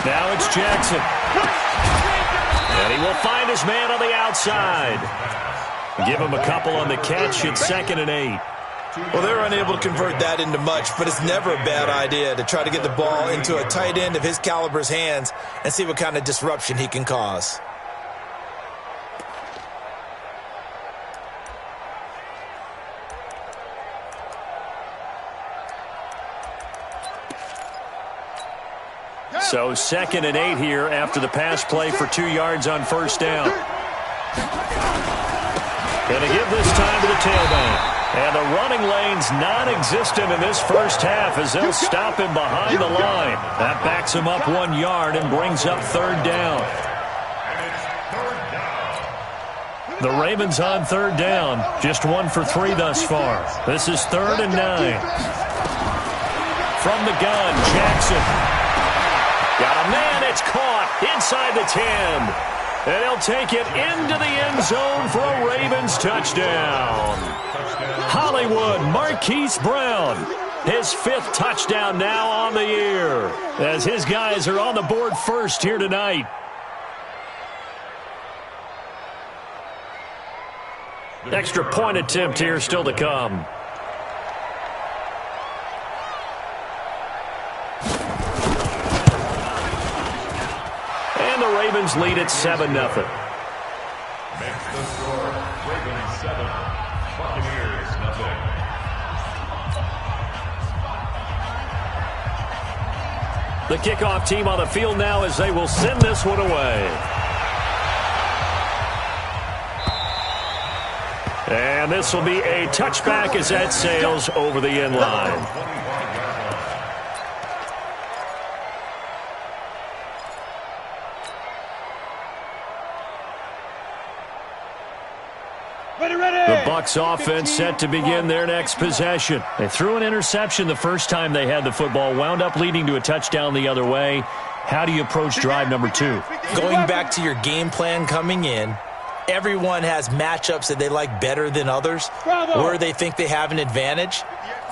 Now it's Jackson. And he will find his man on the outside. Give him a couple on the catch. It's 2nd and 8.
Well, they're unable to convert that into much, but it's never a bad idea to try to get the ball into a tight end of his caliber's hands and see what kind of disruption he can cause.
So 2nd and 8 here after the pass play for 2 yards on first down. Gonna give this time to the tailback. And the running lane's non-existent in this first half as they'll stop him behind the line. That backs him up 1 yard and brings up 3rd down. The Ravens on 3rd down. Just 1 for 3 thus far. This is 3rd and 9. From the gun, Jackson. Got a man, it's caught inside the 10. And he'll take it into the end zone for a Ravens touchdown. Hollywood Marquise Brown, his 5th touchdown now on the year, as his guys are on the board first here tonight. Extra point attempt here still to come. The Ravens lead at 7-0.
Makes the score Ravens 7, Buccaneers 0.
The kickoff team on the field now as they will send this one away. And this will be a touchback as that sails over the end line. The Bucs offense set to begin their next possession. They threw an interception the first time they had the football, wound up leading to a touchdown the other way. How do you approach drive number 2?
Going back to your game plan coming in, everyone has matchups that they like better than others, where they think they have an advantage.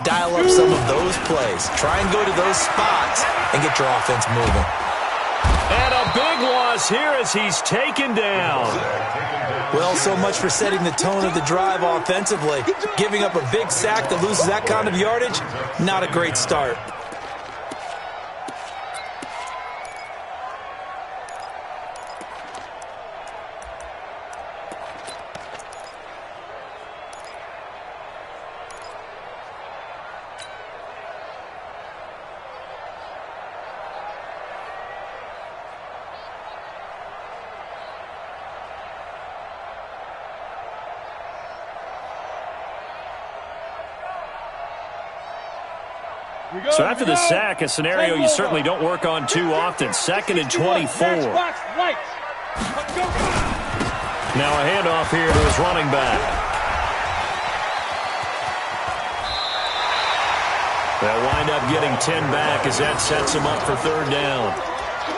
Dial up some of those plays. Try and go to those spots and get your offense moving.
And a big loss here as he's taken down.
Well, so much for setting the tone of the drive offensively. Giving up a big sack that loses that kind of yardage, not a great start.
So after the sack, a scenario you certainly don't work on too often. 2nd and 24. Now a handoff here to his running back. They'll wind up getting 10 back as that sets him up for 3rd down.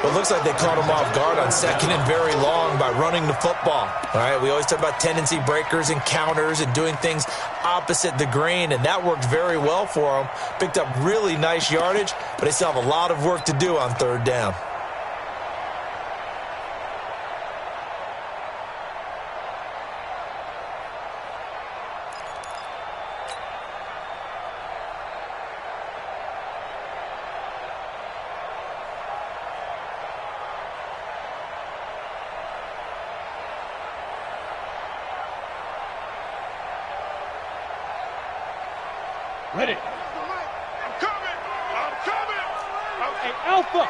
Well, it looks like they caught him off guard on 2nd and very long by running the football. All right, we always talk about tendency breakers and counters and doing things opposite the grain, and that worked very well for them. Picked up really nice yardage, but they still have a lot of work to do on 3rd down.
Ready.
I'm coming. I'm coming.
Hey, Alpha.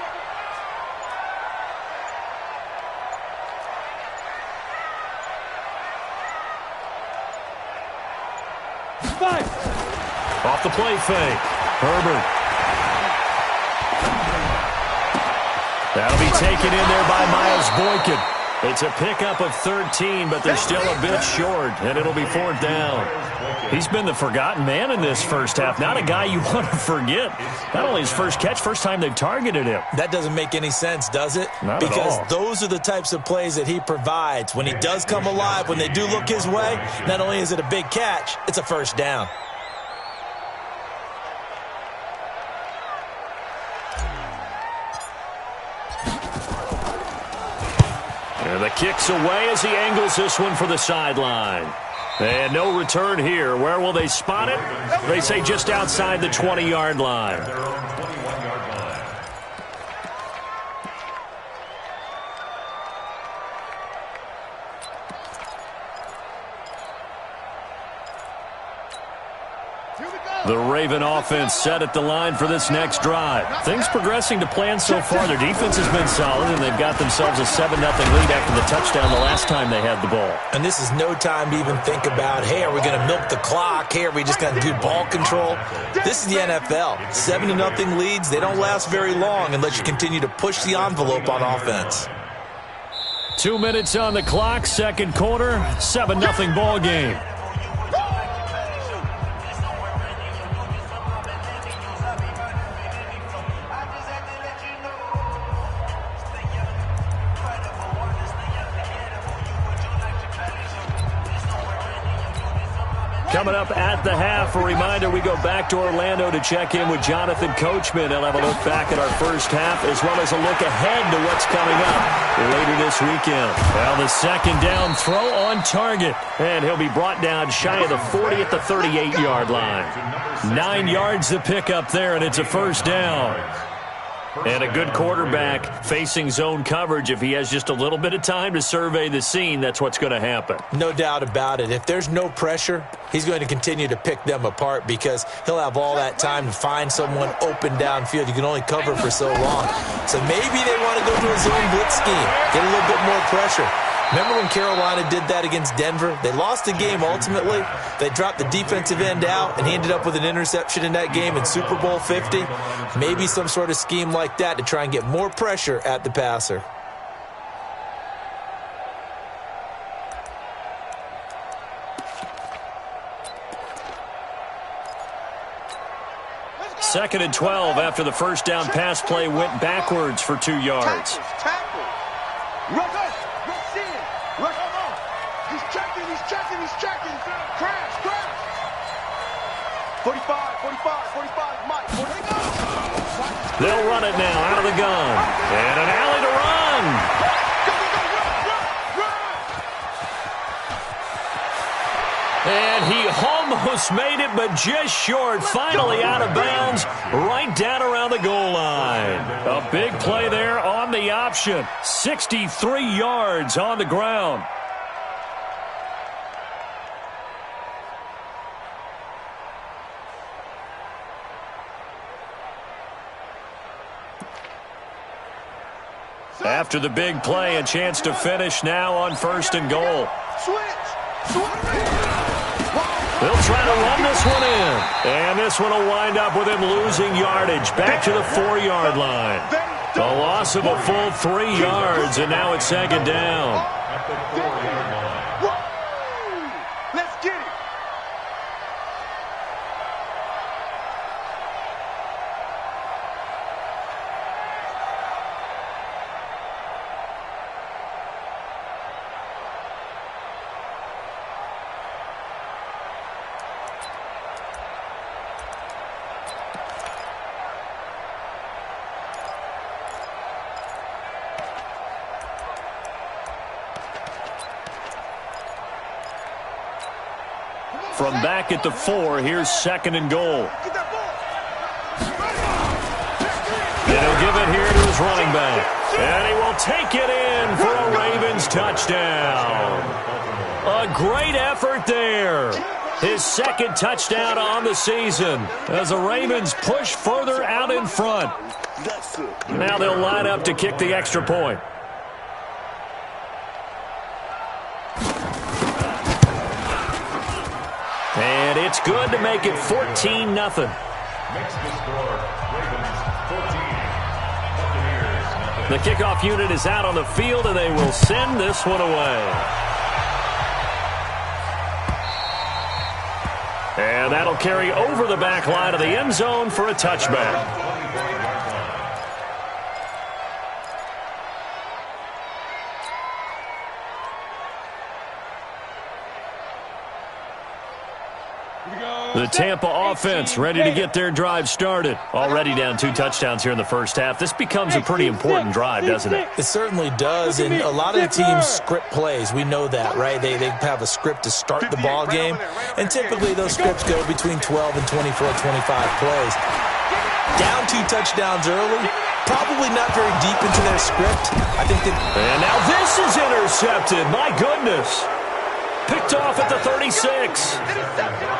Five.
Off the play fake. Herbert. That'll be taken in there by Miles Boykin. It's a pickup of 13, but they're still a bit short, and it'll be 4th down. He's been the forgotten man in this first half. Not a guy you want to forget. Not only his first catch, first time they've targeted him.
That doesn't make any sense, does it?
Not
because
at all.
Those are the types of plays that he provides. When he does come alive, when they do look his way, not only is it a big catch, it's a 1st down.
And the kick's away as he angles this one for the sideline. And no return here. Where will they spot it? They say just outside the 20-yard line. The Raven offense set at the line for this next drive. Things progressing to plan so far. Their defense has been solid, and they've got themselves a 7-0 lead after the touchdown the last time they had the ball.
And this is no time to even think about, hey, are we going to milk the clock? Hey, are we just going to do ball control? This is the NFL. 7-0 leads, they don't last very long unless you continue to push the envelope on offense.
2 minutes on the clock, 2nd quarter, 7-0 ball game. Coming up at the half, a reminder, we go back to Orlando to check in with Jonathan Coachman. He'll have a look back at our first half as well as a look ahead to what's coming up later this weekend. Well, the 2nd down throw on target, and he'll be brought down shy of the 40 at the 38-yard line. 9 yards to pick up there, and it's a 1st down. And a good quarterback facing zone coverage. If he has just a little bit of time to survey the scene, that's what's going to happen.
No doubt about it. If there's no pressure, he's going to continue to pick them apart because he'll have all that time to find someone open downfield. You can only cover for so long. So maybe they want to go to a zone blitz scheme, get a little bit more pressure. Remember when Carolina did that against Denver? They lost the game ultimately. They dropped the defensive end out, and he ended up with an interception in that game in Super Bowl 50. Maybe some sort of scheme like that to try and get more pressure at the passer.
Second and 12 after the first down pass play went backwards for 2 yards.
Tackle. Rush in. Rush on. He's checking. Crash. 45, Mike.
They'll run it now out of the gun. And an alley to run. And he almost made it, but just short. Finally out of bounds, right down around the goal line. A big play there on the option. 63 yards on the ground. After the big play, a chance to finish now on 1st and goal. They'll try to run this one in. And this one will wind up with him losing yardage back to the 4-yard line. A loss of a full 3 yards, and now it's 2nd down.
Let's get it.
From back at the 4, here's 2nd and goal. And he'll give it here to his running back. And he will take it in for a Ravens touchdown. A great effort there. His 2nd touchdown on the season as the Ravens push further out in front. Now they'll line up to kick the extra point. And it's good to make it 14-0.
Makes the score, Ravens 14, Buccaneers nothing.
The kickoff unit is out on the field, and they will send this one away. And that'll carry over the back line of the end zone for a touchback. The Tampa offense ready to get their drive started. Already down 2 touchdowns here in the first half. This becomes a pretty important drive, doesn't it?
It certainly does, and a lot of the teams script plays. We know that, right? They have a script to start the ball game, and typically those scripts go between 12 and 24, 25 plays. Down 2 touchdowns early, probably not very deep into their script. I think that.
And now this is intercepted. My goodness. Picked off at the 36.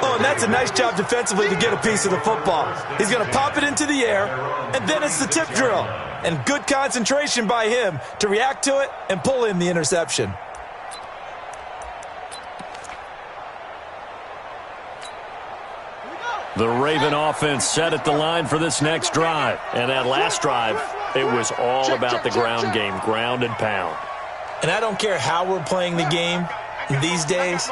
Oh, and that's a nice job defensively to get a piece of the football. He's going to pop it into the air, and then it's the tip drill. And good concentration by him to react to it and pull in the interception.
The Raven offense set at the line for this next drive. And that last drive, it was all about the ground game, ground and pound.
And I don't care how we're playing the game. These days,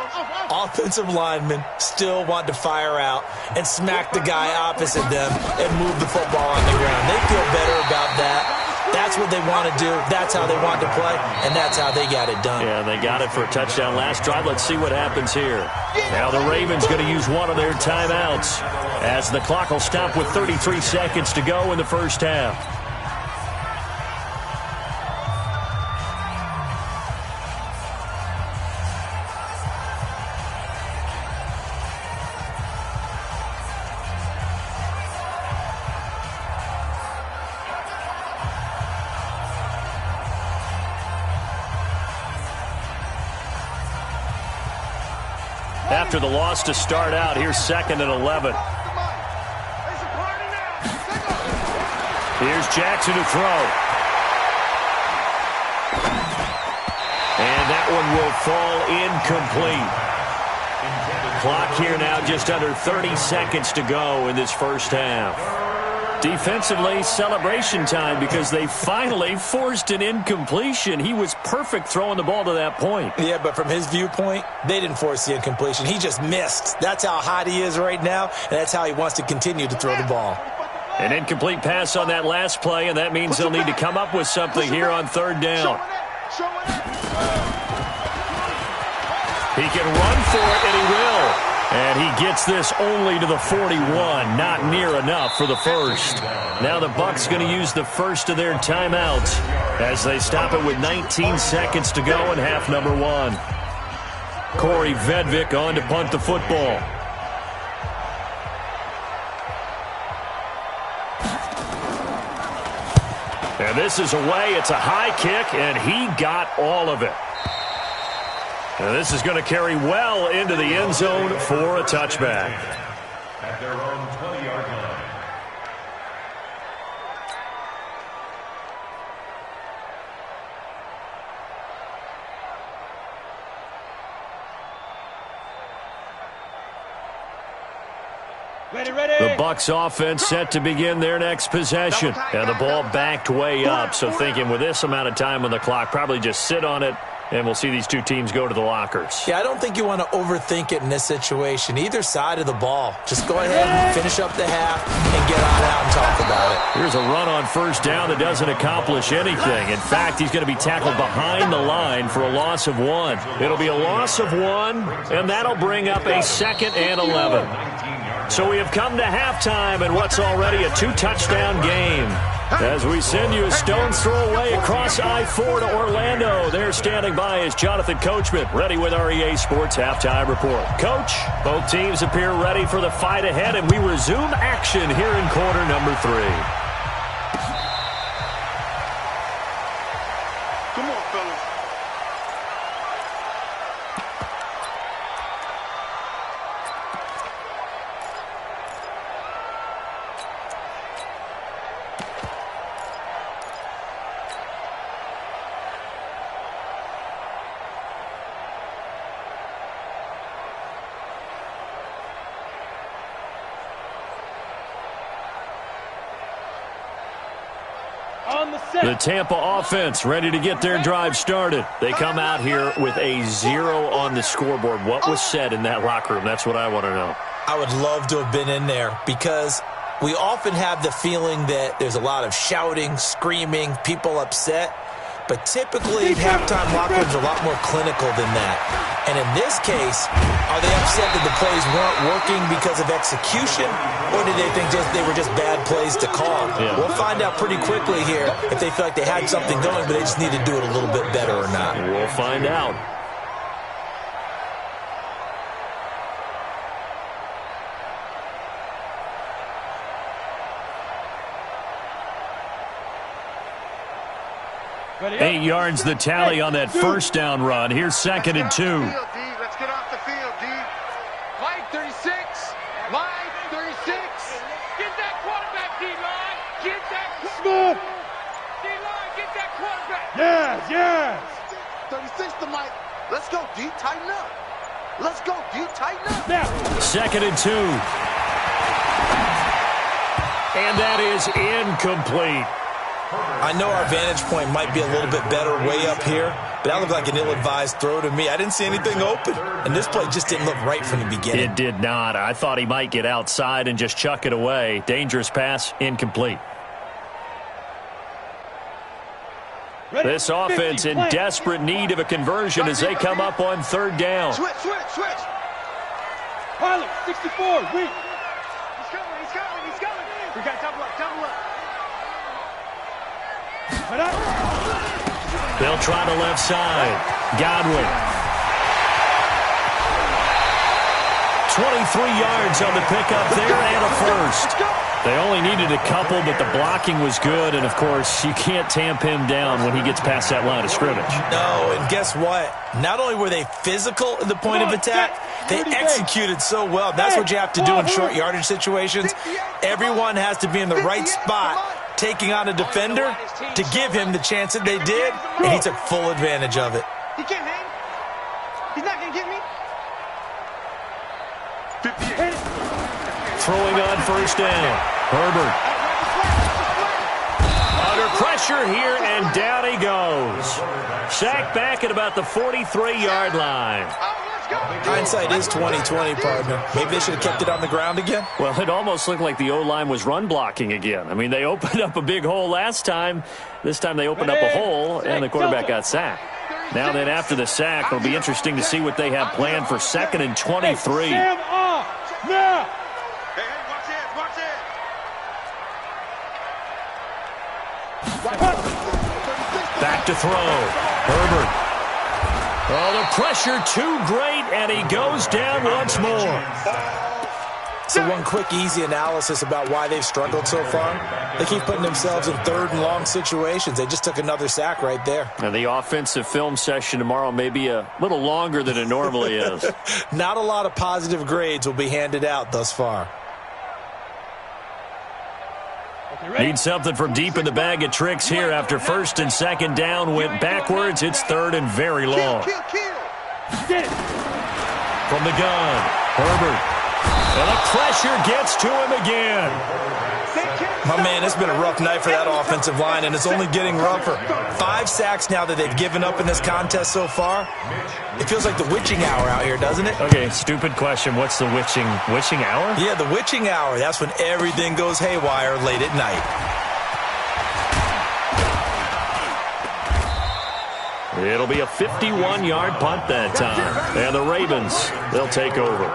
offensive linemen still want to fire out and smack the guy opposite them and move the football on the ground. They feel better about that. That's what they want to do. That's how they want to play, and that's how they got it done.
Yeah, they got it for a touchdown last drive. Let's see what happens here. Now the Ravens going to use one of their timeouts as the clock will stop with 33 seconds to go in the first half. After the loss to start out, here's 2nd and 11. Here's Jackson to throw. And that one will fall incomplete. Clock here now just under 30 seconds to go in this first half. Defensively, celebration time because they finally forced an incompletion. He was perfect throwing the ball to that point.
Yeah, but from his viewpoint, they didn't force the incompletion. He just missed. That's how hot he is right now, and that's how he wants to continue to throw the ball.
An incomplete pass on that last play, and that means they'll need to come up with something here on third down. He can run for it, and he will. And he gets this only to the 41. Not near enough for the first. Now the Bucs going to use the first of their timeouts as they stop it with 19 seconds to go in half number one. Corey Vedvik on to punt the football. And this is away. It's a high kick, and he got all of it. And this is going to carry well into the end zone for a touchback.
At their own 20-yard line.
The Bucs offense set to begin their next possession. And the ball backed way up. So thinking with this amount of time on the clock, probably just sit on it. And we'll see these two teams go to the lockers.
Yeah, I don't think you want to overthink it in this situation. Either side of the ball. Just go ahead and finish up the half and get on out and talk about it.
Here's a run on first down that doesn't accomplish anything. In fact, he's going to be tackled behind the line for a loss of 1. It'll be a loss of 1, and that'll bring up a 2nd and 11. So we have come to halftime in what's already a 2-touchdown game. As we send you a stone's throw away across I-4 to Orlando. There standing by is Jonathan Coachman, ready with REA Sports Halftime Report. Coach, both teams appear ready for the fight ahead, and we resume action here in quarter number 3.
Come on, fellas.
The Tampa offense ready to get their drive started. They come out here with a 0 on the scoreboard. What was said in that locker room? That's what I want to know.
I would love to have been in there because we often have the feeling that there's a lot of shouting, screaming, people upset. But typically, halftime locker rooms are a lot more clinical than that. And in this case, are they upset that the plays weren't working because of execution, or did they think they were just bad plays to call?
Yeah.
We'll find out pretty quickly here if they feel like they had something going, but they just need to do it a little bit better or not.
We'll find out. Eight yards the tally on that first down run. Here's 2nd and 2.
Let's get off the field, D.
Line 36. Line 36. Get that quarterback, D-line. Get that
Smooth.
D-line. Get that quarterback.
Yes, yes.
36 to Mike. Let's go, D. Tighten up. Let's go, D. Tighten up.
Now.
2nd and 2. And that is incomplete.
I know our vantage point might be a little bit better way up here, but that looked like an ill-advised throw to me. I didn't see anything open, and this play just didn't look right from the beginning.
It did not. I thought he might get outside and just chuck it away. Dangerous pass, incomplete.
Ready?
This offense in desperate need of a conversion as they come up on third down.
Switch.
Pilot, 64, weak.
He's coming. We got double up.
They'll try the left side. Godwin. 23 yards on the pickup there and a first. They only needed a couple, but the blocking was good. And, of course, you can't tamp him down when he gets past that line of scrimmage.
No, and guess what? Not only were they physical at the point of attack, they executed so well. That's what you have to do in short yardage situations. Everyone has to be in the right spot, taking on a defender to give him the chance that they did, and he took full advantage of it.
He can't hang.
Throwing on first down. Herbert. Under pressure here, and down he goes. Sacked back at about the 43-yard line.
Hindsight is 20/20, partner. Maybe they should have kept it on the ground again.
Well, it almost looked like the O-line was run blocking again. I mean, they opened up a big hole last time. This time they opened up a hole, and the quarterback got sacked. Now then, after the sack, it'll be interesting to see what they have planned for 2nd and 23.
Sam off. Now.
Back to throw. Herbert. Oh, the pressure too great, and he goes down once more.
So one quick, easy analysis about why they've struggled so far. They keep putting themselves in 3rd and long situations. They just took another sack right there.
And the offensive film session tomorrow may be a little longer than it normally is.
Not a lot of positive grades will be handed out thus far.
Need something from deep in the bag of tricks here after 1st and 2nd down went backwards. It's 3rd and very long. From the gun, Herbert. And the pressure gets to him again.
My man, it's been a rough night for that offensive line, and it's only getting rougher. 5 sacks now that they've given up in this contest so far. It feels like the witching hour out here, doesn't it?
Okay, stupid question. What's the witching hour?
Yeah, the witching hour. That's when everything goes haywire late at night.
It'll be a 51-yard punt that time. And the Ravens, they'll take over.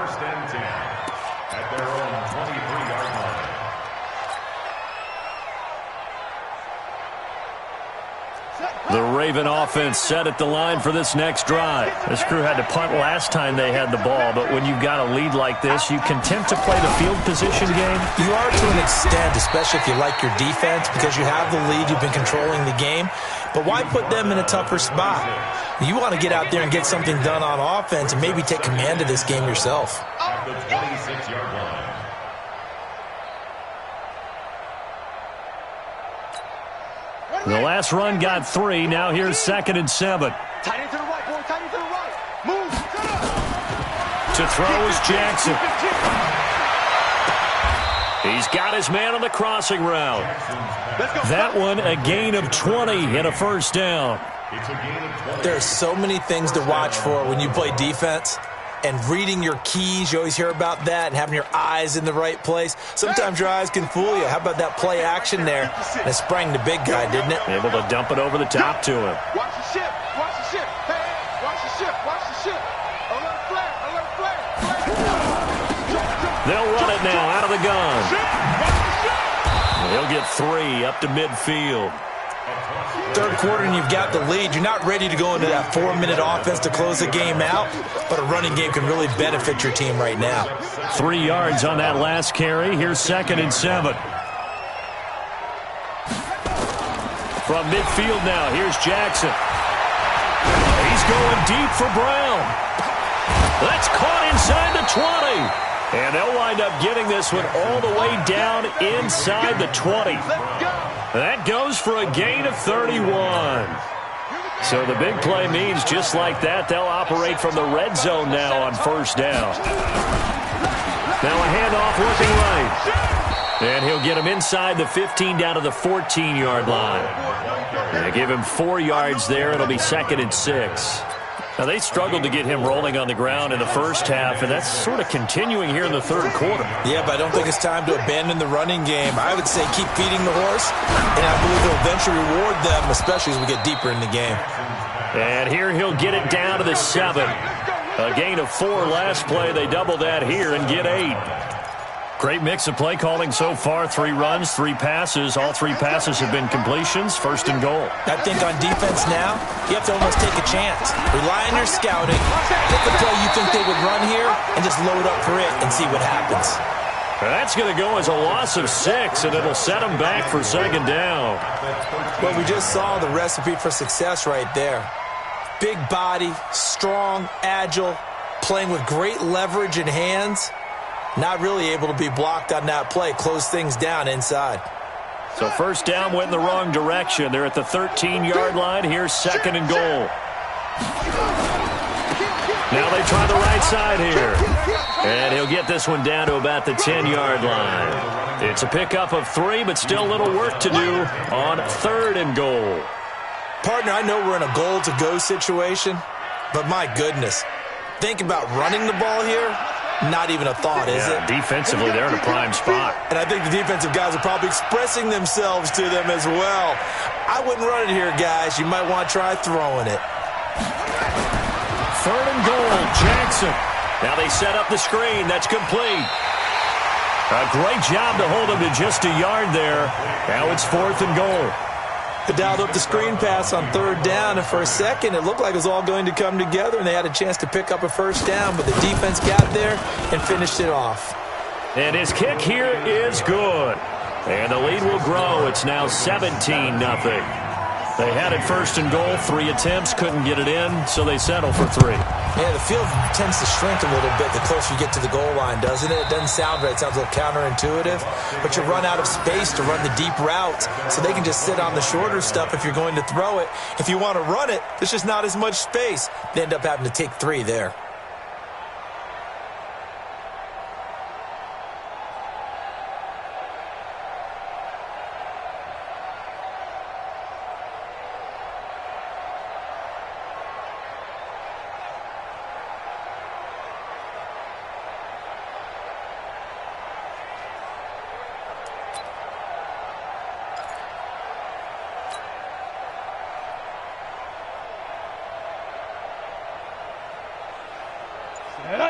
The Raven offense set at the line for this next drive. This crew had to punt last time they had the ball, but when you've got a lead like this, you content to play the field position game?
You are to an extent, especially if you like your defense, because you have the lead, you've been controlling the game. But why put them in a tougher spot? You want to get out there and get something done on offense and maybe take command of this game yourself.
At the 26-yard line.
The last run got 3. Now here's 2nd and 7.
Tight end to the right, boy. Tight end to the right. Move.
To throw is Jackson. He's got his man on the crossing route. That one a gain of 20 and a first down.
There are so many things to watch for when you play defense. And reading your keys, you always hear about that, and having your eyes in the right place. Sometimes your eyes can fool you. How about that play action there? And it sprang the big guy, didn't it?
Able to dump it over the top to him.
Watch the ship. Watch the ship. Hey, watch the ship. Watch the ship. Alert flag. Alert flag.
They'll run it now out of the gun. He'll get 3 up to midfield.
3rd quarter and you've got the lead. You're not ready to go into that 4-minute offense to close the game out, but a running game can really benefit your team right now.
3 yards on that last carry. Here's 2nd and 7. From midfield now, here's Jackson. He's going deep for Brown. That's caught inside the 20. And they'll wind up getting this one all the way down inside the 20. That goes for a gain of 31. So the big play means just like that, they'll operate from the red zone now on first down. Now a handoff working right. And he'll get him inside the 15 down to the 14-yard line. They give him 4 yards there. It'll be 2nd and 6. Now, they struggled to get him rolling on the ground in the first half, and that's sort of continuing here in the 3rd quarter.
Yeah, but I don't think it's time to abandon the running game. I would say keep feeding the horse, and I believe they'll eventually reward them, especially as we get deeper in the game.
And here he'll get it down to the 7. A gain of 4 last play. They double that here and get 8. Great mix of play calling so far. 3 runs, 3 passes. All 3 passes have been completions. 1st and goal.
I think on defense now, you have to almost take a chance. Rely on your scouting. Pick the play you think they would run here and just load up for it and see what happens.
That's going to go as a loss of 6, and it'll set them back for 2nd down.
Well, we just saw the recipe for success right there. Big body, strong, agile, playing with great leverage in hands. Not really able to be blocked on that play. Close things down inside.
So first down went in the wrong direction. They're at the 13-yard line. Here's 2nd and goal. Now they try the right side here. And he'll They'll get this one down to about the 10-yard line. It's a pickup of 3, but still a little work to do on 3rd and goal.
Partner, I know we're in a goal-to-go situation, but my goodness, think about running the ball here. Not even a thought, is it?
Defensively, they're in a prime spot.
And I think the defensive guys are probably expressing themselves to them as well. I wouldn't run it here, guys. You might want to try throwing it.
3rd and goal, Jackson. Now they set up the screen. That's complete. A great job to hold him to just a yard there. Now it's 4th and goal.
They dialed up the screen pass on 3rd down, and for a second it looked like it was all going to come together, and they had a chance to pick up a 1st down, but the defense got there and finished it off.
And his kick here is good. And the lead will grow. It's now 17-0. They had it 1st and goal, 3 attempts, couldn't get it in, so they settle for 3.
Yeah, the field tends to shrink a little bit the closer you get to the goal line, doesn't it? It doesn't sound right. It sounds a little counterintuitive, but you run out of space to run the deep routes, so they can just sit on the shorter stuff if you're going to throw it. If you want to run it, there's just not as much space. They end up having to take 3 there.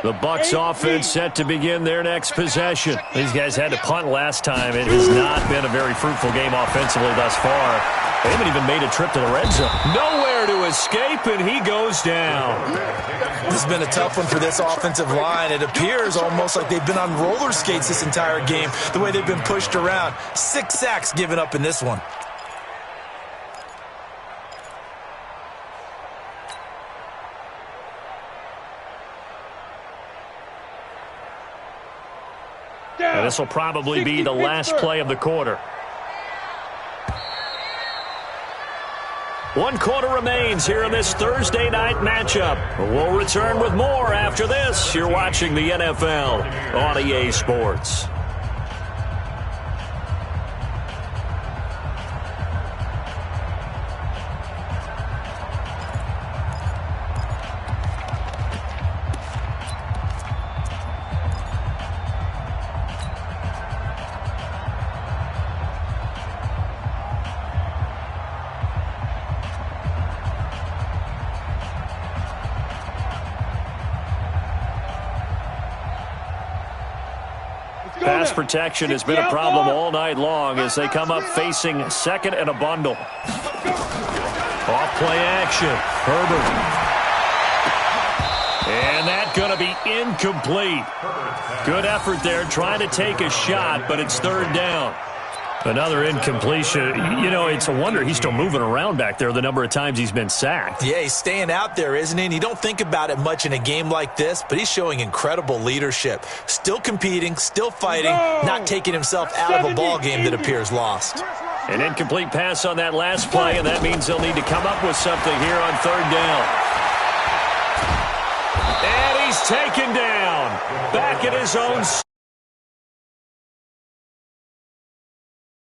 The Bucs offense set to begin their next possession. These guys had to punt last time. It has not been a very fruitful game offensively thus far. They haven't even made a trip to the red zone. Nowhere to escape, and he goes down.
This has been a tough one for this offensive line. It appears almost like they've been on roller skates this entire game, the way they've been pushed around. 6 sacks given up in this one.
And this will probably be the last play of the quarter. 1 quarter remains here in this Thursday night matchup. We'll return with more after this. You're watching the NFL on EA Sports. Pass protection has been a problem all night long as they come up facing 2nd and a bundle. Off play action. Herbert. And that's going to be incomplete. Good effort there trying to take a shot, but it's 3rd down. Another incompletion. You know, it's a wonder he's still moving around back there the number of times he's been sacked.
Yeah, he's staying out there, isn't he? And you don't think about it much in a game like this, but he's showing incredible leadership. Still competing, still fighting, not taking himself out of a ball game that appears lost.
An incomplete pass on that last play, and that means they'll need to come up with something here on 3rd down. And he's taken down back at his own